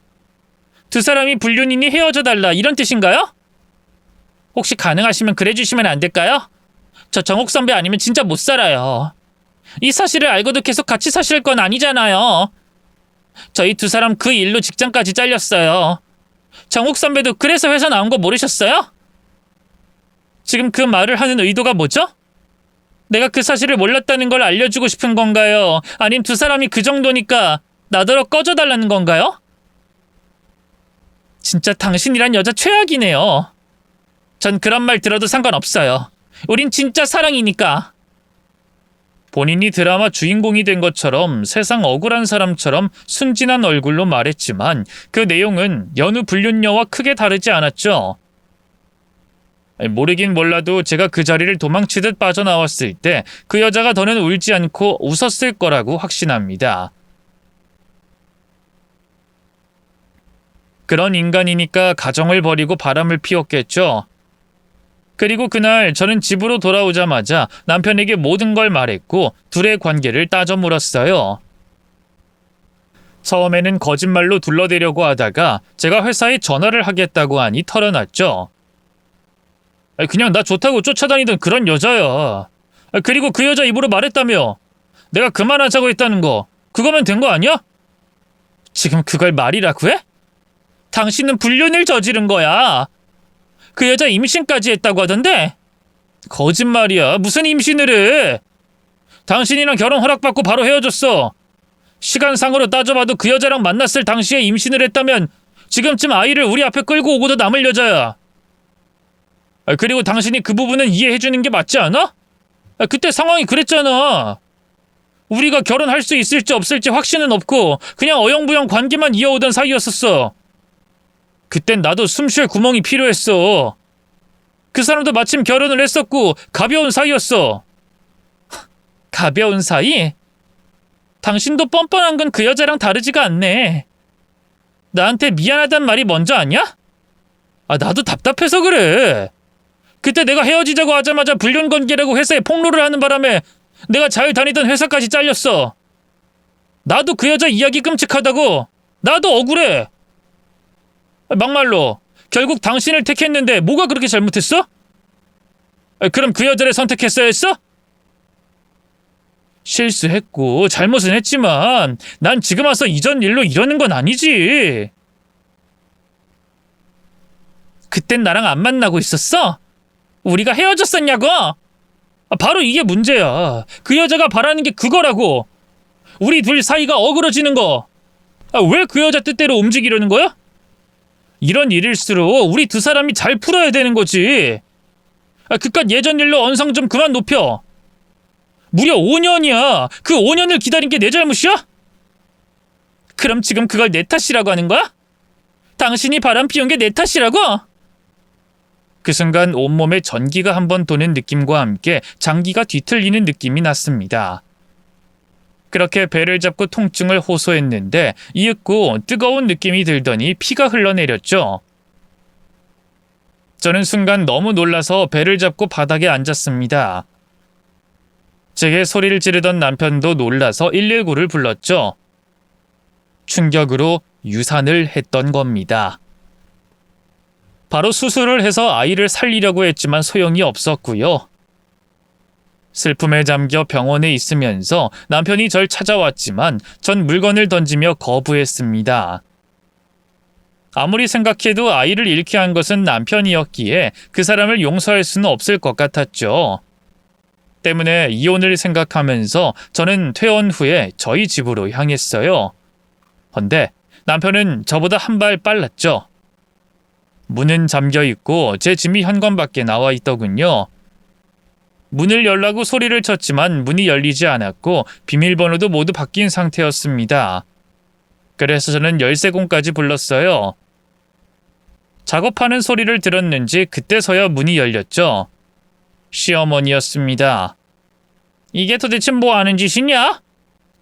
두 사람이 불륜이니 헤어져 달라 이런 뜻인가요? 혹시 가능하시면 그래 주시면 안 될까요? 저 정옥 선배 아니면 진짜 못 살아요. 이 사실을 알고도 계속 같이 사실 건 아니잖아요. 저희 두 사람 그 일로 직장까지 잘렸어요. 정옥 선배도 그래서 회사 나온 거 모르셨어요? 지금 그 말을 하는 의도가 뭐죠? 내가 그 사실을 몰랐다는 걸 알려주고 싶은 건가요? 아님 두 사람이 그 정도니까 나더러 꺼져달라는 건가요? 진짜 당신이란 여자 최악이네요. 전 그런 말 들어도 상관없어요. 우린 진짜 사랑이니까. 본인이 드라마 주인공이 된 것처럼 세상 억울한 사람처럼 순진한 얼굴로 말했지만 그 내용은 여느 불륜녀와 크게 다르지 않았죠. 모르긴 몰라도 제가 그 자리를 도망치듯 빠져나왔을 때 그 여자가 더는 울지 않고 웃었을 거라고 확신합니다. 그런 인간이니까 가정을 버리고 바람을 피웠겠죠. 그리고 그날 저는 집으로 돌아오자마자 남편에게 모든 걸 말했고 둘의 관계를 따져 물었어요. 처음에는 거짓말로 둘러대려고 하다가 제가 회사에 전화를 하겠다고 하니 털어놨죠. 그냥 나 좋다고 쫓아다니던 그런 여자야. 그리고 그 여자 입으로 말했다며. 내가 그만하자고 했다는 거. 그거면 된 거 아니야? 지금 그걸 말이라고 해? 당신은 불륜을 저지른 거야. 그 여자 임신까지 했다고 하던데. 거짓말이야. 무슨 임신을 해? 당신이랑 결혼 허락받고 바로 헤어졌어. 시간상으로 따져봐도 그 여자랑 만났을 당시에 임신을 했다면 지금쯤 아이를 우리 앞에 끌고 오고도 남을 여자야. 그리고 당신이 그 부분은 이해해주는 게 맞지 않아? 그때 상황이 그랬잖아. 우리가 결혼할 수 있을지 없을지 확신은 없고 그냥 어영부영 관계만 이어오던 사이였었어. 그땐 나도 숨 쉴 구멍이 필요했어. 그 사람도 마침 결혼을 했었고 가벼운 사이였어. 가벼운 사이? 당신도 뻔뻔한 건 그 여자랑 다르지가 않네. 나한테 미안하단 말이 먼저 아니야? 나도 답답해서 그래. 그때 내가 헤어지자고 하자마자 불륜관계라고 회사에 폭로를 하는 바람에 내가 잘 다니던 회사까지 잘렸어. 나도 그 여자 이야기 끔찍하다고. 나도 억울해. 막말로 결국 당신을 택했는데 뭐가 그렇게 잘못했어? 그럼 그 여자를 선택했어야 했어? 실수했고 잘못은 했지만 난 지금 와서 이전 일로 이러는 건 아니지. 그땐 나랑 안 만나고 있었어? 우리가 헤어졌었냐고? 바로 이게 문제야. 그 여자가 바라는 게 그거라고. 우리 둘 사이가 어그러지는 거. 왜 그 여자 뜻대로 움직이려는 거야? 이런 일일수록 우리 두 사람이 잘 풀어야 되는 거지. 그깟 예전 일로 언성 좀 그만 높여. 무려 5년이야. 그 5년을 기다린 게 내 잘못이야? 그럼 지금 그걸 내 탓이라고 하는 거야? 당신이 바람 피운 게 내 탓이라고? 그 순간 온몸에 전기가 한번 도는 느낌과 함께 장기가 뒤틀리는 느낌이 났습니다. 그렇게 배를 잡고 통증을 호소했는데 이윽고 뜨거운 느낌이 들더니 피가 흘러내렸죠. 저는 순간 너무 놀라서 배를 잡고 바닥에 앉았습니다. 제게 소리를 지르던 남편도 놀라서 119를 불렀죠. 충격으로 유산을 했던 겁니다. 바로 수술을 해서 아이를 살리려고 했지만 소용이 없었고요. 슬픔에 잠겨 병원에 있으면서 남편이 절 찾아왔지만 전 물건을 던지며 거부했습니다. 아무리 생각해도 아이를 잃게 한 것은 남편이었기에 그 사람을 용서할 수는 없을 것 같았죠. 때문에 이혼을 생각하면서 저는 퇴원 후에 저희 집으로 향했어요. 헌데 남편은 저보다 한 발 빨랐죠. 문은 잠겨있고 제 짐이 현관 밖에 나와 있더군요. 문을 열라고 소리를 쳤지만 문이 열리지 않았고 비밀번호도 모두 바뀐 상태였습니다. 그래서 저는 열쇠공까지 불렀어요. 작업하는 소리를 들었는지 그때서야 문이 열렸죠. 시어머니였습니다. 이게 도대체 뭐 하는 짓이냐?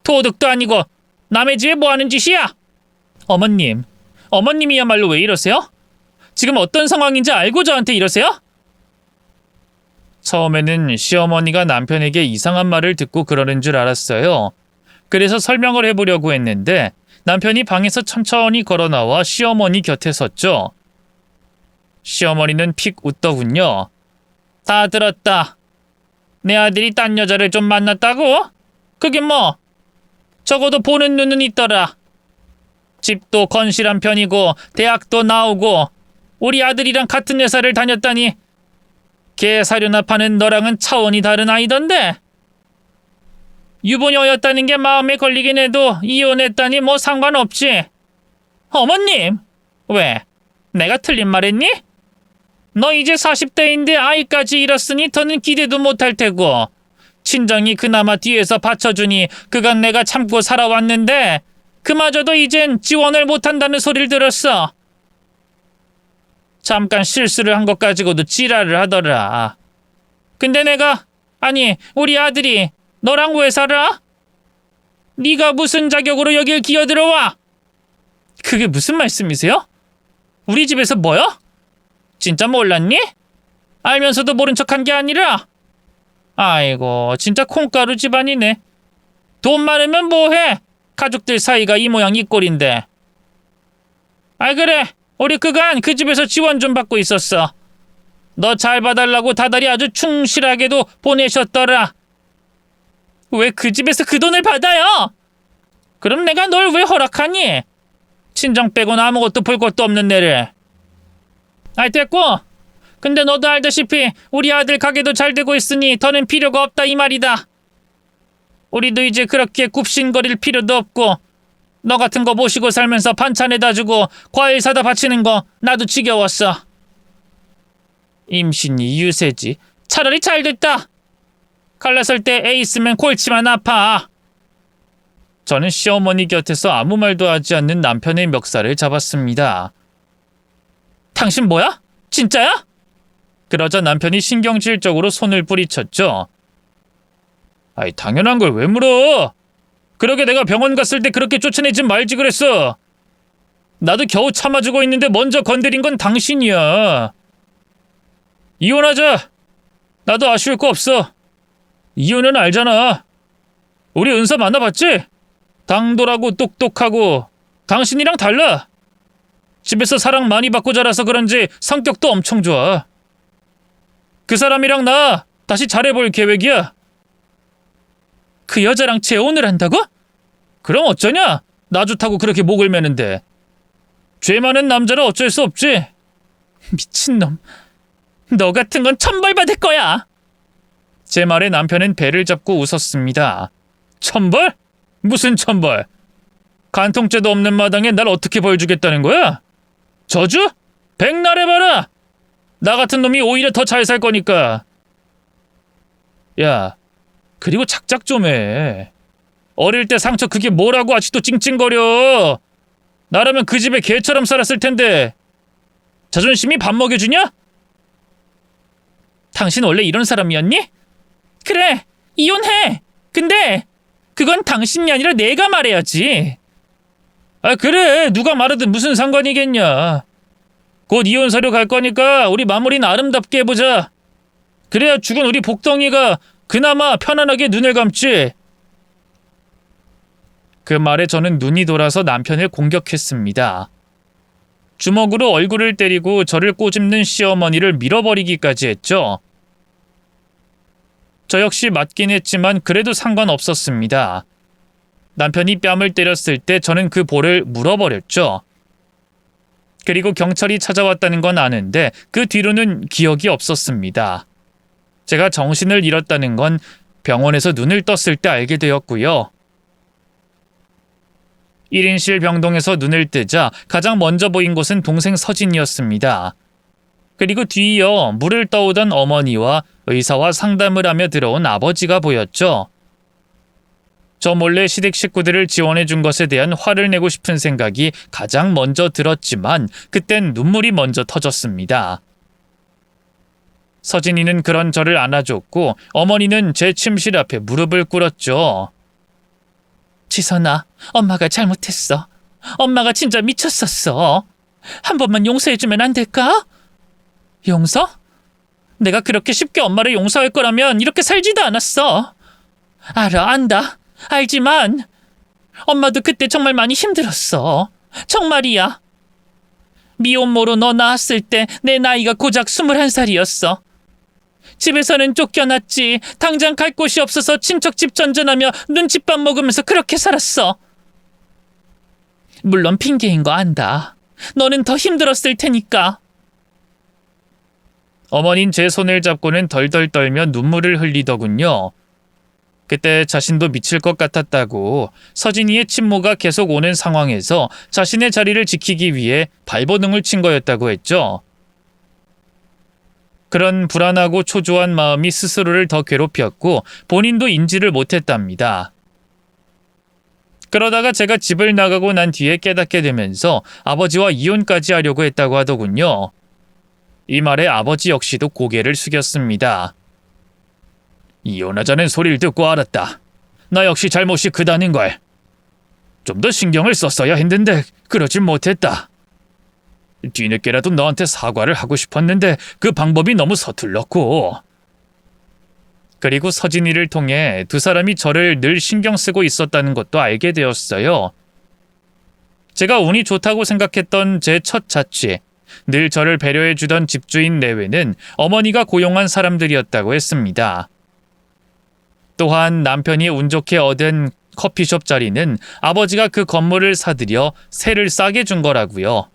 도둑도 아니고 남의 집에 뭐 하는 짓이야? 어머님이야말로 왜 이러세요? 지금 어떤 상황인지 알고 저한테 이러세요? 처음에는 시어머니가 남편에게 이상한 말을 듣고 그러는 줄 알았어요. 그래서 설명을 해보려고 했는데 남편이 방에서 천천히 걸어나와 시어머니 곁에 섰죠. 시어머니는 픽 웃더군요. 다 들었다. 내 아들이 딴 여자를 좀 만났다고? 그게 뭐? 적어도 보는 눈은 있더라. 집도 건실한 편이고 대학도 나오고 우리 아들이랑 같은 회사를 다녔다니 개 사료나 파는 너랑은 차원이 다른 아이던데. 유부녀였다는 게 마음에 걸리긴 해도 이혼했다니 뭐 상관없지. 어머님! 왜? 내가 틀린 말했니? 너 이제 40대인데 아이까지 잃었으니 더는 기대도 못할 테고 친정이 그나마 뒤에서 받쳐주니 그간 내가 참고 살아왔는데 그마저도 이젠 지원을 못한다는 소리를 들었어. 잠깐 실수를 한 것 가지고도 지랄을 하더라. 근데 아니 우리 아들이 너랑 왜 살아? 네가 무슨 자격으로 여길 기어들어와? 그게 무슨 말씀이세요? 우리 집에서 뭐요? 진짜 몰랐니? 알면서도 모른 척한 게 아니라? 아이고 진짜 콩가루 집안이네. 돈 많으면 뭐해? 가족들 사이가 이 모양 이 꼴인데. 그래 우리 그간 그 집에서 지원 좀 받고 있었어. 너 잘 봐달라고 다달이 아주 충실하게도 보내셨더라. 왜 그 집에서 그 돈을 받아요? 그럼 내가 널 왜 허락하니? 친정 빼고는 아무것도 볼 것도 없는 애를. 됐고 근데 너도 알다시피 우리 아들 가게도 잘 되고 있으니 더는 필요가 없다 이 말이다. 우리도 이제 그렇게 굽신거릴 필요도 없고 너 같은 거 모시고 살면서 반찬에다 주고 과일 사다 바치는 거 나도 지겨웠어. 임신이 유세지. 차라리 잘 됐다. 갈라설 때 애 있으면 골치만 아파. 저는 시어머니 곁에서 아무 말도 하지 않는 남편의 멱살을 잡았습니다. 당신 뭐야? 진짜야? 그러자 남편이 신경질적으로 손을 뿌리쳤죠. 아이, 당연한 걸 왜 물어? 그러게 내가 병원 갔을 때 그렇게 쫓아내지 말지 그랬어. 나도 겨우 참아주고 있는데 먼저 건드린 건 당신이야. 이혼하자. 나도 아쉬울 거 없어. 이혼은 알잖아. 우리 은서 만나봤지? 당돌하고 똑똑하고 당신이랑 달라. 집에서 사랑 많이 받고 자라서 그런지 성격도 엄청 좋아. 그 사람이랑 나 다시 잘해볼 계획이야. 그 여자랑 재혼을 한다고? 그럼 어쩌냐? 나 좋다고 그렇게 목을 매는데. 죄 많은 남자라 어쩔 수 없지. 미친놈. 너 같은 건 천벌받을 거야. 제 말에 남편은 배를 잡고 웃었습니다. 천벌? 무슨 천벌? 간통죄도 없는 마당에 날 어떻게 벌 주겠다는 거야? 저주? 백날 해봐라. 나 같은 놈이 오히려 더 잘 살 거니까. 야, 그리고 작작 좀 해. 어릴 때 상처 그게 뭐라고 아직도 찡찡거려. 나라면 그 집에 개처럼 살았을 텐데. 자존심이 밥 먹여주냐? 당신 원래 이런 사람이었니? 그래, 이혼해. 근데 그건 당신이 아니라 내가 말해야지. 아, 그래, 누가 말하든 무슨 상관이겠냐. 곧 이혼사료 갈 거니까 우리 마무리는 아름답게 해보자. 그래야 죽은 우리 복덩이가 그나마 편안하게 눈을 감지. 그 말에 저는 눈이 돌아서 남편을 공격했습니다. 주먹으로 얼굴을 때리고 저를 꼬집는 시어머니를 밀어버리기까지 했죠. 저 역시 맞긴 했지만 그래도 상관없었습니다. 남편이 뺨을 때렸을 때 저는 그 볼을 물어버렸죠. 그리고 경찰이 찾아왔다는 건 아는데 그 뒤로는 기억이 없었습니다. 제가 정신을 잃었다는 건 병원에서 눈을 떴을 때 알게 되었고요. 1인실 병동에서 눈을 뜨자 가장 먼저 보인 곳은 동생 서진이었습니다. 그리고 뒤이어 물을 떠오던 어머니와 의사와 상담을 하며 들어온 아버지가 보였죠. 저 몰래 시댁 식구들을 지원해 준 것에 대한 화를 내고 싶은 생각이 가장 먼저 들었지만 그땐 눈물이 먼저 터졌습니다. 서진이는 그런 저를 안아줬고 어머니는 제 침실 앞에 무릎을 꿇었죠. 지선아, 엄마가 잘못했어. 엄마가 진짜 미쳤었어. 한 번만 용서해주면 안 될까? 용서? 내가 그렇게 쉽게 엄마를 용서할 거라면 이렇게 살지도 않았어. 알아, 안다. 알지만 엄마도 그때 정말 많이 힘들었어. 정말이야. 미혼모로 너 낳았을 때 내 나이가 고작 21살이었어. 집에서는 쫓겨났지. 당장 갈 곳이 없어서 친척집 전전하며 눈칫밥 먹으면서 그렇게 살았어. 물론 핑계인 거 안다. 너는 더 힘들었을 테니까. 어머닌 제 손을 잡고는 덜덜 떨며 눈물을 흘리더군요. 그때 자신도 미칠 것 같았다고 서진이의 친모가 계속 오는 상황에서 자신의 자리를 지키기 위해 발버둥을 친 거였다고 했죠. 그런 불안하고 초조한 마음이 스스로를 더 괴롭혔고 본인도 인지를 못했답니다. 그러다가 제가 집을 나가고 난 뒤에 깨닫게 되면서 아버지와 이혼까지 하려고 했다고 하더군요. 이 말에 아버지 역시도 고개를 숙였습니다. 이혼하자는 소리를 듣고 알았다. 나 역시 잘못이 크다는걸. 좀 더 신경을 썼어야 했는데 그러질 못했다. 뒤늦게라도 너한테 사과를 하고 싶었는데 그 방법이 너무 서툴렀고. 그리고 서진이를 통해 두 사람이 저를 늘 신경 쓰고 있었다는 것도 알게 되었어요. 제가 운이 좋다고 생각했던 제 첫 자취, 늘 저를 배려해주던 집주인 내외는 어머니가 고용한 사람들이었다고 했습니다. 또한 남편이 운 좋게 얻은 커피숍 자리는 아버지가 그 건물을 사들여 세를 싸게 준 거라고요.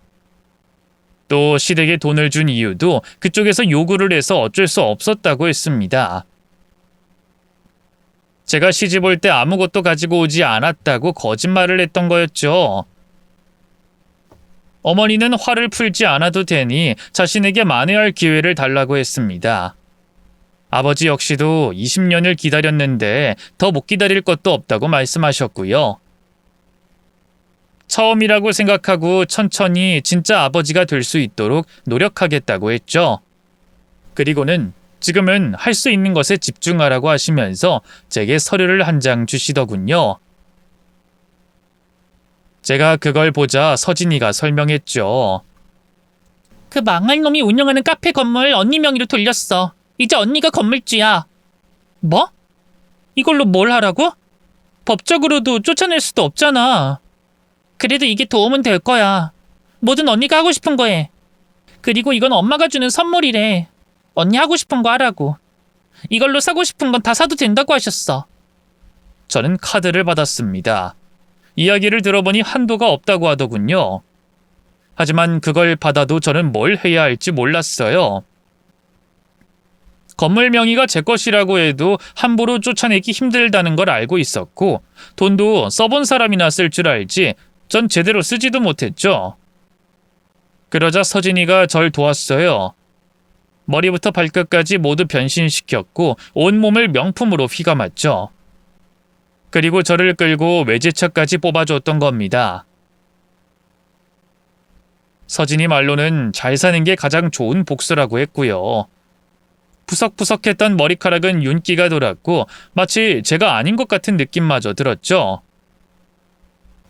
또 시댁에 돈을 준 이유도 그쪽에서 요구를 해서 어쩔 수 없었다고 했습니다. 제가 시집 올 때 아무것도 가지고 오지 않았다고 거짓말을 했던 거였죠. 어머니는 화를 풀지 않아도 되니 자신에게 만회할 기회를 달라고 했습니다. 아버지 역시도 20년을 기다렸는데 더 못 기다릴 것도 없다고 말씀하셨고요. 처음이라고 생각하고 천천히 진짜 아버지가 될 수 있도록 노력하겠다고 했죠. 그리고는 지금은 할 수 있는 것에 집중하라고 하시면서 제게 서류를 한 장 주시더군요. 제가 그걸 보자 서진이가 설명했죠. 그 망할 놈이 운영하는 카페 건물 언니 명의로 돌렸어. 이제 언니가 건물주야. 뭐? 이걸로 뭘 하라고? 법적으로도 쫓아낼 수도 없잖아. 그래도 이게 도움은 될 거야. 뭐든 언니가 하고 싶은 거 해. 그리고 이건 엄마가 주는 선물이래. 언니 하고 싶은 거 하라고. 이걸로 사고 싶은 건 다 사도 된다고 하셨어. 저는 카드를 받았습니다. 이야기를 들어보니 한도가 없다고 하더군요. 하지만 그걸 받아도 저는 뭘 해야 할지 몰랐어요. 건물 명의가 제 것이라고 해도 함부로 쫓아내기 힘들다는 걸 알고 있었고 돈도 써본 사람이나 쓸 줄 알지 전 제대로 쓰지도 못했죠. 그러자 서진이가 절 도왔어요. 머리부터 발끝까지 모두 변신시켰고 온몸을 명품으로 휘감았죠. 그리고 저를 끌고 외제차까지 뽑아줬던 겁니다. 서진이 말로는 잘 사는 게 가장 좋은 복수라고 했고요. 푸석푸석했던 머리카락은 윤기가 돌았고 마치 제가 아닌 것 같은 느낌마저 들었죠.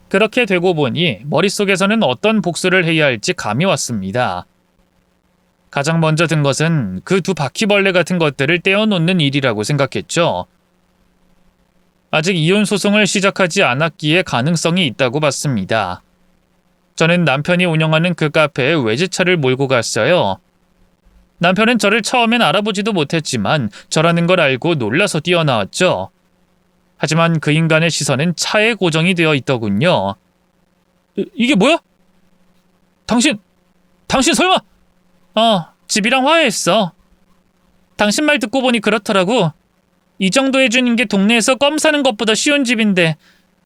그렇게 되고 보니 머릿속에서는 어떤 복수를 해야 할지 감이 왔습니다. 가장 먼저 든 것은 그 두 바퀴벌레 같은 것들을 떼어놓는 일이라고 생각했죠. 아직 이혼 소송을 시작하지 않았기에 가능성이 있다고 봤습니다. 저는 남편이 운영하는 그 카페에 외제차를 몰고 갔어요. 남편은 저를 처음엔 알아보지도 못했지만 저라는 걸 알고 놀라서 뛰어나왔죠. 하지만 그 인간의 시선은 차에 고정이 되어 있더군요. 이게 뭐야? 당신 설마? 집이랑 화해했어. 당신 말 듣고 보니 그렇더라고. 이 정도 해주는 게 동네에서 껌 사는 것보다 쉬운 집인데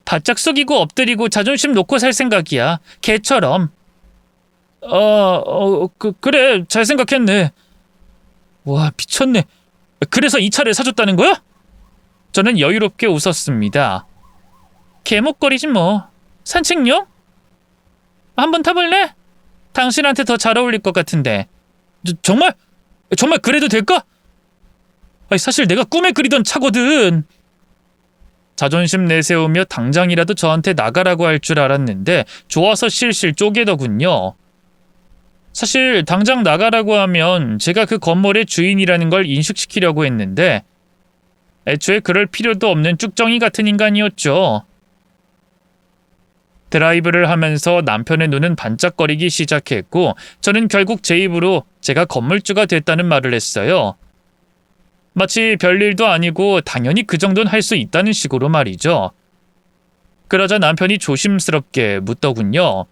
바짝 숙이고 엎드리고 자존심 놓고 살 생각이야. 개처럼. 그래. 잘 생각했네. 와, 미쳤네. 그래서 이 차를 사줬다는 거야? 저는 여유롭게 웃었습니다. 개목거리지 뭐. 산책용? 한번 타볼래? 당신한테 더 잘 어울릴 것 같은데. 정말 그래도 될까? 사실 내가 꿈에 그리던 차거든. 자존심 내세우며 당장이라도 저한테 나가라고 할 줄 알았는데 좋아서 실실 쪼개더군요. 사실 당장 나가라고 하면 제가 그 건물의 주인이라는 걸 인식시키려고 했는데 애초에 그럴 필요도 없는 쭉정이 같은 인간이었죠. 드라이브를 하면서 남편의 눈은 반짝거리기 시작했고 저는 결국 제 입으로 제가 건물주가 됐다는 말을 했어요. 마치 별일도 아니고 당연히 그 정도는 할 수 있다는 식으로 말이죠. 그러자 남편이 조심스럽게 묻더군요.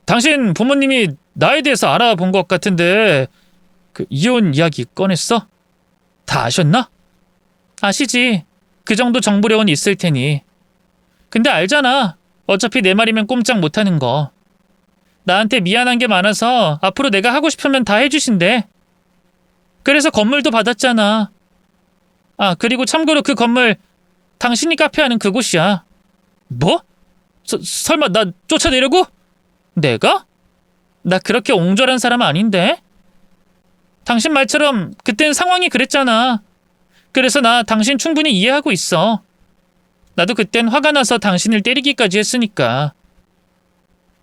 당신 부모님이 나에 대해서 알아본 것 같은데 이혼 이야기 꺼냈어? 다 아셨나? 아시지. 그 정도 정보력은 있을 테니. 근데 알잖아. 어차피 내 말이면 꼼짝 못하는 거. 나한테 미안한 게 많아서 앞으로 내가 하고 싶으면 다 해주신대. 그래서 건물도 받았잖아. 그리고 참고로 그 건물 당신이 카페하는 그곳이야. 뭐? 설마 나 쫓아내려고? 내가? 나 그렇게 옹졸한 사람 아닌데? 당신 말처럼 그땐 상황이 그랬잖아. 그래서 나 당신 충분히 이해하고 있어. 나도 그땐 화가 나서 당신을 때리기까지 했으니까.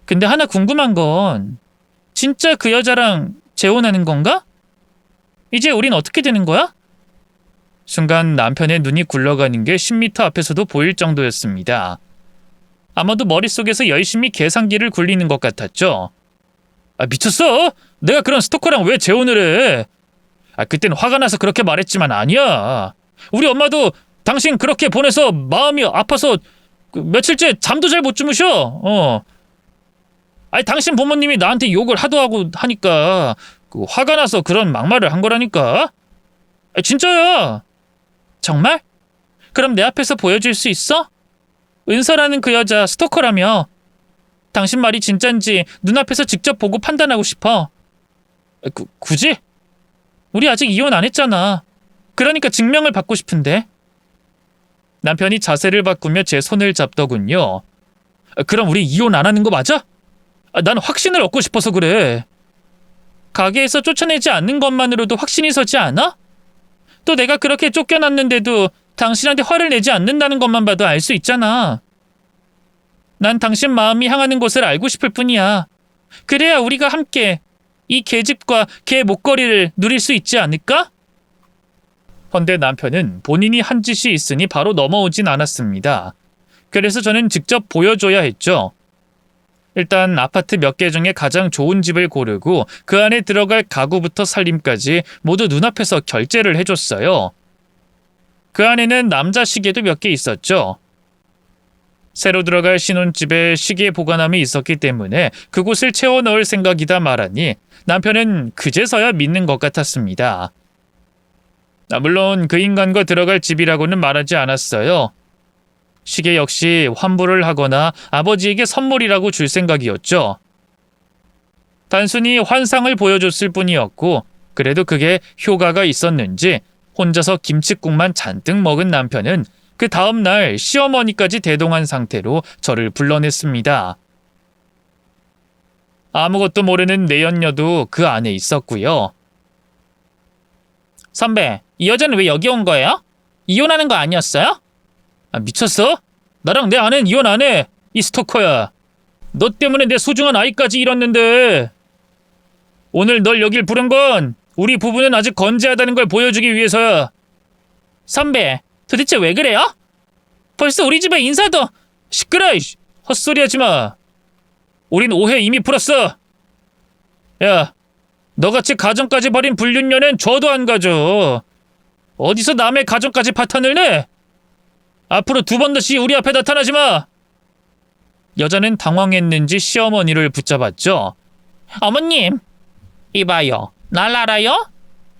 근데 하나 궁금한 건 진짜 그 여자랑 재혼하는 건가? 이제 우린 어떻게 되는 거야? 순간 남편의 눈이 굴러가는 게 10m 앞에서도 보일 정도였습니다. 아마도 머릿속에서 열심히 계산기를 굴리는 것 같았죠. 미쳤어? 내가 그런 스토커랑 왜 재혼을 해? 그땐 화가 나서 그렇게 말했지만 아니야. 우리 엄마도 당신 그렇게 보내서 마음이 아파서 며칠째 잠도 잘 못 주무셔. 아니 당신 부모님이 나한테 욕을 하도 하고 하니까 그 화가 나서 그런 막말을 한 거라니까. 아니, 진짜야. 정말? 그럼 내 앞에서 보여줄 수 있어? 은서라는 그 여자 스토커라며. 당신 말이 진짠지 눈앞에서 직접 보고 판단하고 싶어. 굳이? 우리 아직 이혼 안 했잖아. 그러니까 증명을 받고 싶은데. 남편이 자세를 바꾸며 제 손을 잡더군요. 그럼 우리 이혼 안 하는 거 맞아? 난 확신을 얻고 싶어서 그래. 가게에서 쫓아내지 않는 것만으로도 확신이 서지 않아? 또 내가 그렇게 쫓겨났는데도 당신한테 화를 내지 않는다는 것만 봐도 알 수 있잖아. 난 당신 마음이 향하는 곳을 알고 싶을 뿐이야. 그래야 우리가 함께 이 계집과 개 목걸이를 누릴 수 있지 않을까? 헌데 남편은 본인이 한 짓이 있으니 바로 넘어오진 않았습니다. 그래서 저는 직접 보여줘야 했죠. 일단 아파트 몇 개 중에 가장 좋은 집을 고르고 그 안에 들어갈 가구부터 살림까지 모두 눈앞에서 결제를 해줬어요. 그 안에는 남자 시계도 몇 개 있었죠. 새로 들어갈 신혼집에 시계 보관함이 있었기 때문에 그곳을 채워 넣을 생각이다 말하니 남편은 그제서야 믿는 것 같았습니다. 물론 그 인간과 들어갈 집이라고는 말하지 않았어요. 시계 역시 환불을 하거나 아버지에게 선물이라고 줄 생각이었죠. 단순히 환상을 보여줬을 뿐이었고 그래도 그게 효과가 있었는지 혼자서 김칫국만 잔뜩 먹은 남편은 그 다음 날 시어머니까지 대동한 상태로 저를 불러냈습니다. 아무것도 모르는 내연녀도 그 안에 있었고요. 선배, 이 여자는 왜 여기 온 거예요? 이혼하는 거 아니었어요? 미쳤어? 나랑 내 아내는 이혼 안 해. 이 스토커야. 너 때문에 내 소중한 아이까지 잃었는데. 오늘 널 여길 부른 건 우리 부부는 아직 건재하다는 걸 보여주기 위해서야. 선배, 도대체 왜 그래요? 벌써 우리 집에 인사도... 시끄러! 헛소리 하지 마. 우린 오해 이미 풀었어. 야, 너같이 가정까지 버린 불륜녀는 저도 안 가져. 어디서 남의 가정까지 파탄을 내? 앞으로 두 번 다시 우리 앞에 나타나지 마. 여자는 당황했는지 시어머니를 붙잡았죠. 어머님, 이봐요. 날 알아요?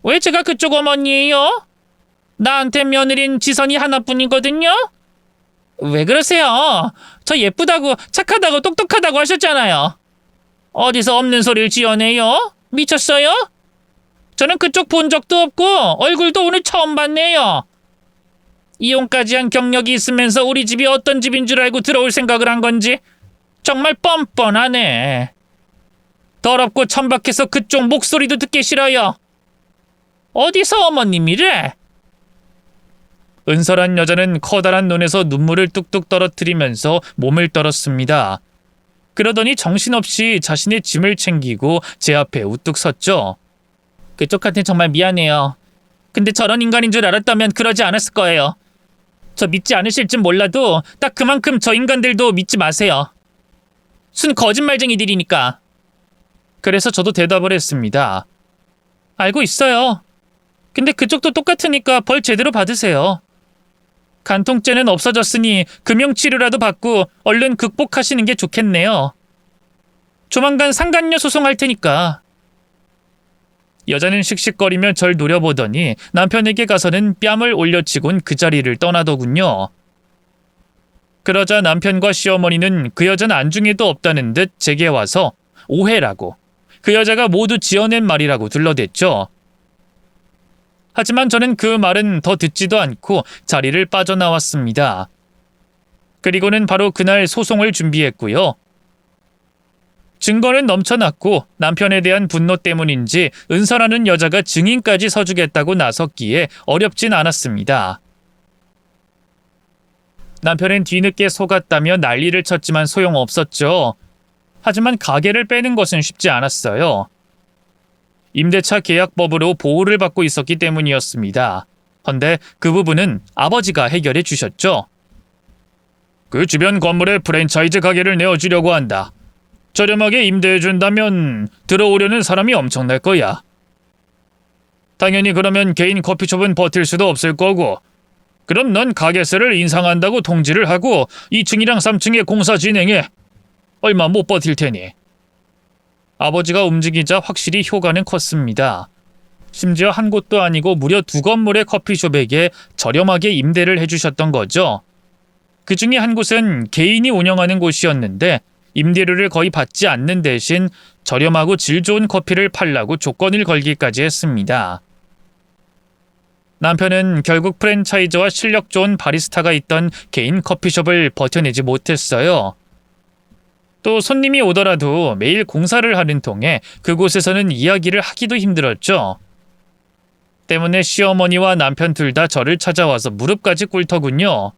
왜 제가 그쪽 어머니예요? 나한테 며느린 지선이 하나뿐이거든요? 왜 그러세요? 저 예쁘다고 착하다고 똑똑하다고 하셨잖아요. 어디서 없는 소리를 지어내요? 미쳤어요? 저는 그쪽 본 적도 없고 얼굴도 오늘 처음 봤네요. 이혼까지 한 경력이 있으면서 우리 집이 어떤 집인 줄 알고 들어올 생각을 한 건지 정말 뻔뻔하네. 더럽고 천박해서 그쪽 목소리도 듣기 싫어요. 어디서 어머님이래? 은설한 여자는 커다란 눈에서 눈물을 뚝뚝 떨어뜨리면서 몸을 떨었습니다. 그러더니 정신없이 자신의 짐을 챙기고 제 앞에 우뚝 섰죠. 그쪽한테 정말 미안해요. 근데 저런 인간인 줄 알았다면 그러지 않았을 거예요. 저 믿지 않으실진 몰라도 딱 그만큼 저 인간들도 믿지 마세요. 순 거짓말쟁이들이니까. 그래서 저도 대답을 했습니다. 알고 있어요. 근데 그쪽도 똑같으니까 벌 제대로 받으세요. 간통죄는 없어졌으니 금융치료라도 받고 얼른 극복하시는 게 좋겠네요. 조만간 상간녀 소송할 테니까. 여자는 씩씩거리며 절 노려보더니 남편에게 가서는 뺨을 올려치곤 그 자리를 떠나더군요. 그러자 남편과 시어머니는 그 여자는 안중에도 없다는 듯 제게 와서 오해라고, 그 여자가 모두 지어낸 말이라고 둘러댔죠. 하지만 저는 그 말은 더 듣지도 않고 자리를 빠져나왔습니다. 그리고는 바로 그날 소송을 준비했고요. 증거는 넘쳐났고 남편에 대한 분노 때문인지 은서라는 여자가 증인까지 서주겠다고 나섰기에 어렵진 않았습니다. 남편은 뒤늦게 속았다며 난리를 쳤지만 소용없었죠. 하지만 가게를 빼는 것은 쉽지 않았어요. 임대차 계약법으로 보호를 받고 있었기 때문이었습니다. 헌데 그 부분은 아버지가 해결해 주셨죠. 그 주변 건물에 프랜차이즈 가게를 내어주려고 한다. 저렴하게 임대해준다면 들어오려는 사람이 엄청날 거야. 당연히 그러면 개인 커피숍은 버틸 수도 없을 거고, 그럼 넌 가게세를 인상한다고 통지를 하고 2층이랑 3층에 공사 진행해. 얼마 못 버틸 테니. 아버지가 움직이자 확실히 효과는 컸습니다. 심지어 한 곳도 아니고 무려 2건물의 커피숍에게 저렴하게 임대를 해주셨던 거죠. 그 중에 한 곳은 개인이 운영하는 곳이었는데 임대료를 거의 받지 않는 대신 저렴하고 질 좋은 커피를 팔라고 조건을 걸기까지 했습니다. 남편은 결국 프랜차이즈와 실력 좋은 바리스타가 있던 개인 커피숍을 버텨내지 못했어요. 또 손님이 오더라도 매일 공사를 하는 통에 그곳에서는 이야기를 하기도 힘들었죠. 때문에 시어머니와 남편 둘 다 저를 찾아와서 무릎까지 꿇더군요.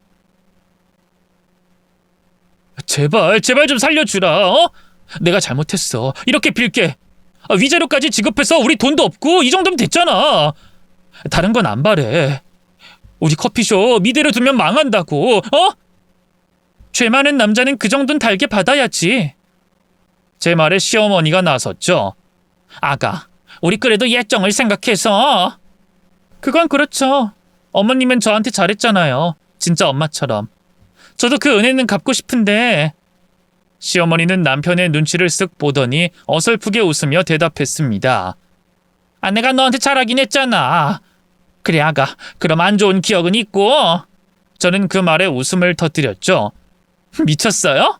제발 좀 살려주라. 내가 잘못했어. 이렇게 빌게. 위자료까지 지급해서 우리 돈도 없고 이 정도면 됐잖아. 다른 건 안 바래. 우리 커피숍 이대로 두면 망한다고. 죄 많은 남자는 그 정도는 달게 받아야지. 제 말에 시어머니가 나섰죠. 아가, 우리 그래도 예정을 생각해서. 그건 그렇죠. 어머님은 저한테 잘했잖아요. 진짜 엄마처럼. 저도 그 은혜는 갚고 싶은데. 시어머니는 남편의 눈치를 쓱 보더니 어설프게 웃으며 대답했습니다. 내가 너한테 잘하긴 했잖아. 그래 아가, 그럼 안 좋은 기억은 있고. 저는 그 말에 웃음을 터뜨렸죠. 미쳤어요?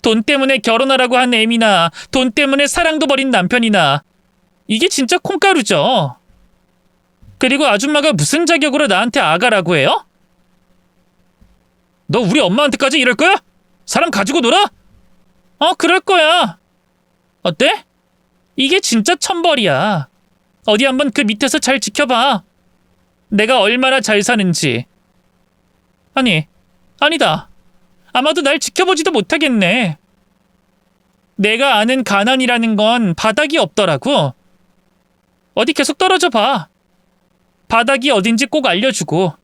돈 때문에 결혼하라고 한 애미나 돈 때문에 사랑도 버린 남편이나 이게 진짜 콩가루죠. 그리고 아줌마가 무슨 자격으로 나한테 아가라고 해요? 너 우리 엄마한테까지 이럴 거야? 사람 가지고 놀아? 그럴 거야. 어때? 이게 진짜 천벌이야. 어디 한번 그 밑에서 잘 지켜봐. 내가 얼마나 잘 사는지. 아니다. 아마도 날 지켜보지도 못하겠네. 내가 아는 가난이라는 건 바닥이 없더라고. 어디 계속 떨어져 봐. 바닥이 어딘지 꼭 알려주고.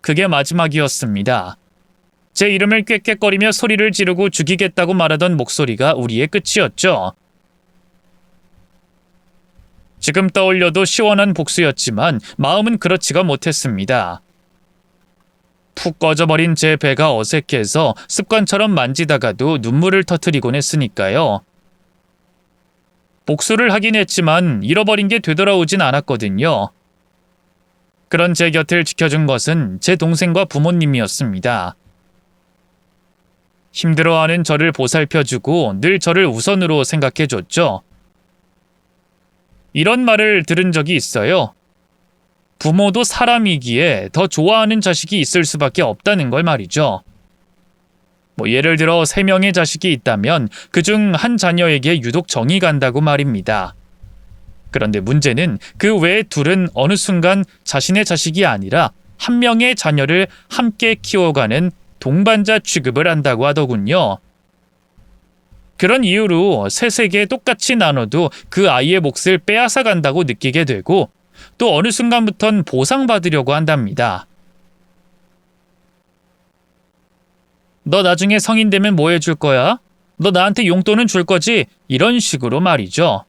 그게 마지막이었습니다. 제 이름을 꾀꾀거리며 소리를 지르고 죽이겠다고 말하던 목소리가 우리의 끝이었죠. 지금 떠올려도 시원한 복수였지만 마음은 그렇지가 못했습니다. 푹 꺼져버린 제 배가 어색해서 습관처럼 만지다가도 눈물을 터뜨리곤 했으니까요. 복수를 하긴 했지만 잃어버린 게 되돌아오진 않았거든요. 그런 제 곁을 지켜준 것은 제 동생과 부모님이었습니다. 힘들어하는 저를 보살펴주고 늘 저를 우선으로 생각해줬죠. 이런 말을 들은 적이 있어요. 부모도 사람이기에 더 좋아하는 자식이 있을 수밖에 없다는 걸 말이죠. 예를 들어 3명의 자식이 있다면 그중 한 자녀에게 유독 정이 간다고 말입니다. 그런데 문제는 그 외의 둘은 어느 순간 자신의 자식이 아니라 한 명의 자녀를 함께 키워가는 동반자 취급을 한다고 하더군요. 그런 이유로 셋에게 똑같이 나눠도 그 아이의 몫을 빼앗아 간다고 느끼게 되고 또 어느 순간부턴 보상받으려고 한답니다. 너 나중에 성인 되면 뭐 해줄 거야? 너 나한테 용돈은 줄 거지? 이런 식으로 말이죠.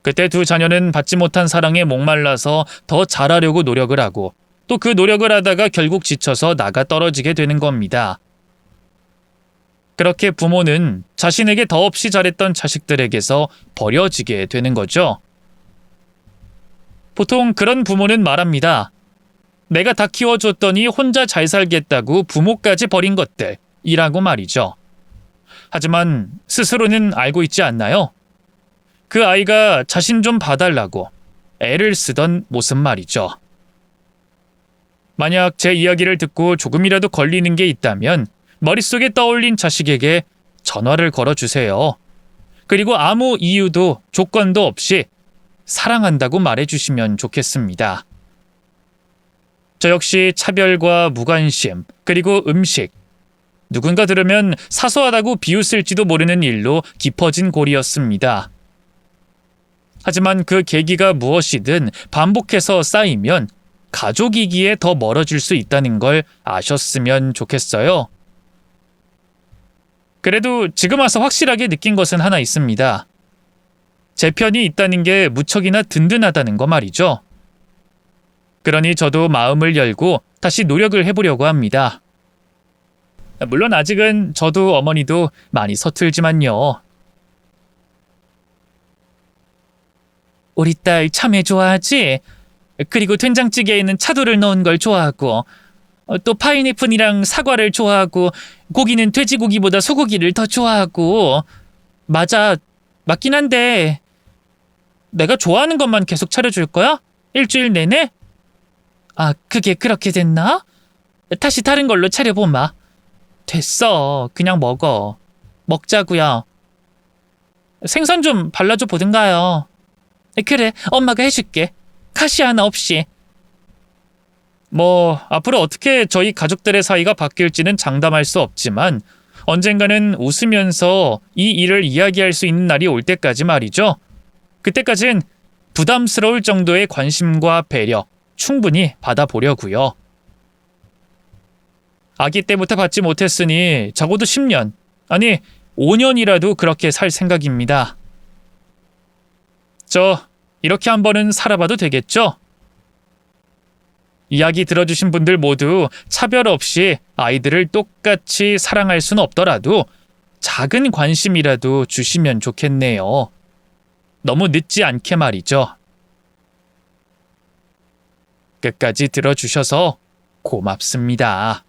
그때 두 자녀는 받지 못한 사랑에 목말라서 더 잘하려고 노력을 하고 또 그 노력을 하다가 결국 지쳐서 나가 떨어지게 되는 겁니다. 그렇게 부모는 자신에게 더없이 잘했던 자식들에게서 버려지게 되는 거죠. 보통 그런 부모는 말합니다. 내가 다 키워줬더니 혼자 잘 살겠다고 부모까지 버린 것들이라고 말이죠. 하지만 스스로는 알고 있지 않나요? 그 아이가 자신 좀 봐달라고 애를 쓰던 모습 말이죠. 만약 제 이야기를 듣고 조금이라도 걸리는 게 있다면 머릿속에 떠올린 자식에게 전화를 걸어주세요. 그리고 아무 이유도 조건도 없이 사랑한다고 말해주시면 좋겠습니다. 저 역시 차별과 무관심, 그리고 음식, 누군가 들으면 사소하다고 비웃을지도 모르는 일로 깊어진 골이었습니다. 하지만 그 계기가 무엇이든 반복해서 쌓이면 가족이기에 더 멀어질 수 있다는 걸 아셨으면 좋겠어요. 그래도 지금 와서 확실하게 느낀 것은 하나 있습니다. 제 편이 있다는 게 무척이나 든든하다는 거 말이죠. 그러니 저도 마음을 열고 다시 노력을 해보려고 합니다. 물론 아직은 저도 어머니도 많이 서툴지만요. 우리 딸 참외 좋아하지? 그리고 된장찌개에는 차돌을 넣은 걸 좋아하고 또 파인애플이랑 사과를 좋아하고 고기는 돼지고기보다 소고기를 더 좋아하고 맞아, 맞긴 한데 내가 좋아하는 것만 계속 차려줄 거야? 일주일 내내? 아, 그게 그렇게 됐나? 다시 다른 걸로 차려보마. 됐어, 그냥 먹어. 먹자고요. 생선 좀 발라줘 보든가요. 그래, 엄마가 해줄게. 가시 하나 없이. 뭐 앞으로 어떻게 저희 가족들의 사이가 바뀔지는 장담할 수 없지만 언젠가는 웃으면서 이 일을 이야기할 수 있는 날이 올 때까지 말이죠. 그때까진 부담스러울 정도의 관심과 배려 충분히 받아보려고요. 아기 때부터 받지 못했으니 적어도 10년, 아니 5년이라도 그렇게 살 생각입니다. 이렇게 한 번은 살아봐도 되겠죠? 이야기 들어주신 분들 모두 차별 없이 아이들을 똑같이 사랑할 수는 없더라도 작은 관심이라도 주시면 좋겠네요. 너무 늦지 않게 말이죠. 끝까지 들어주셔서 고맙습니다.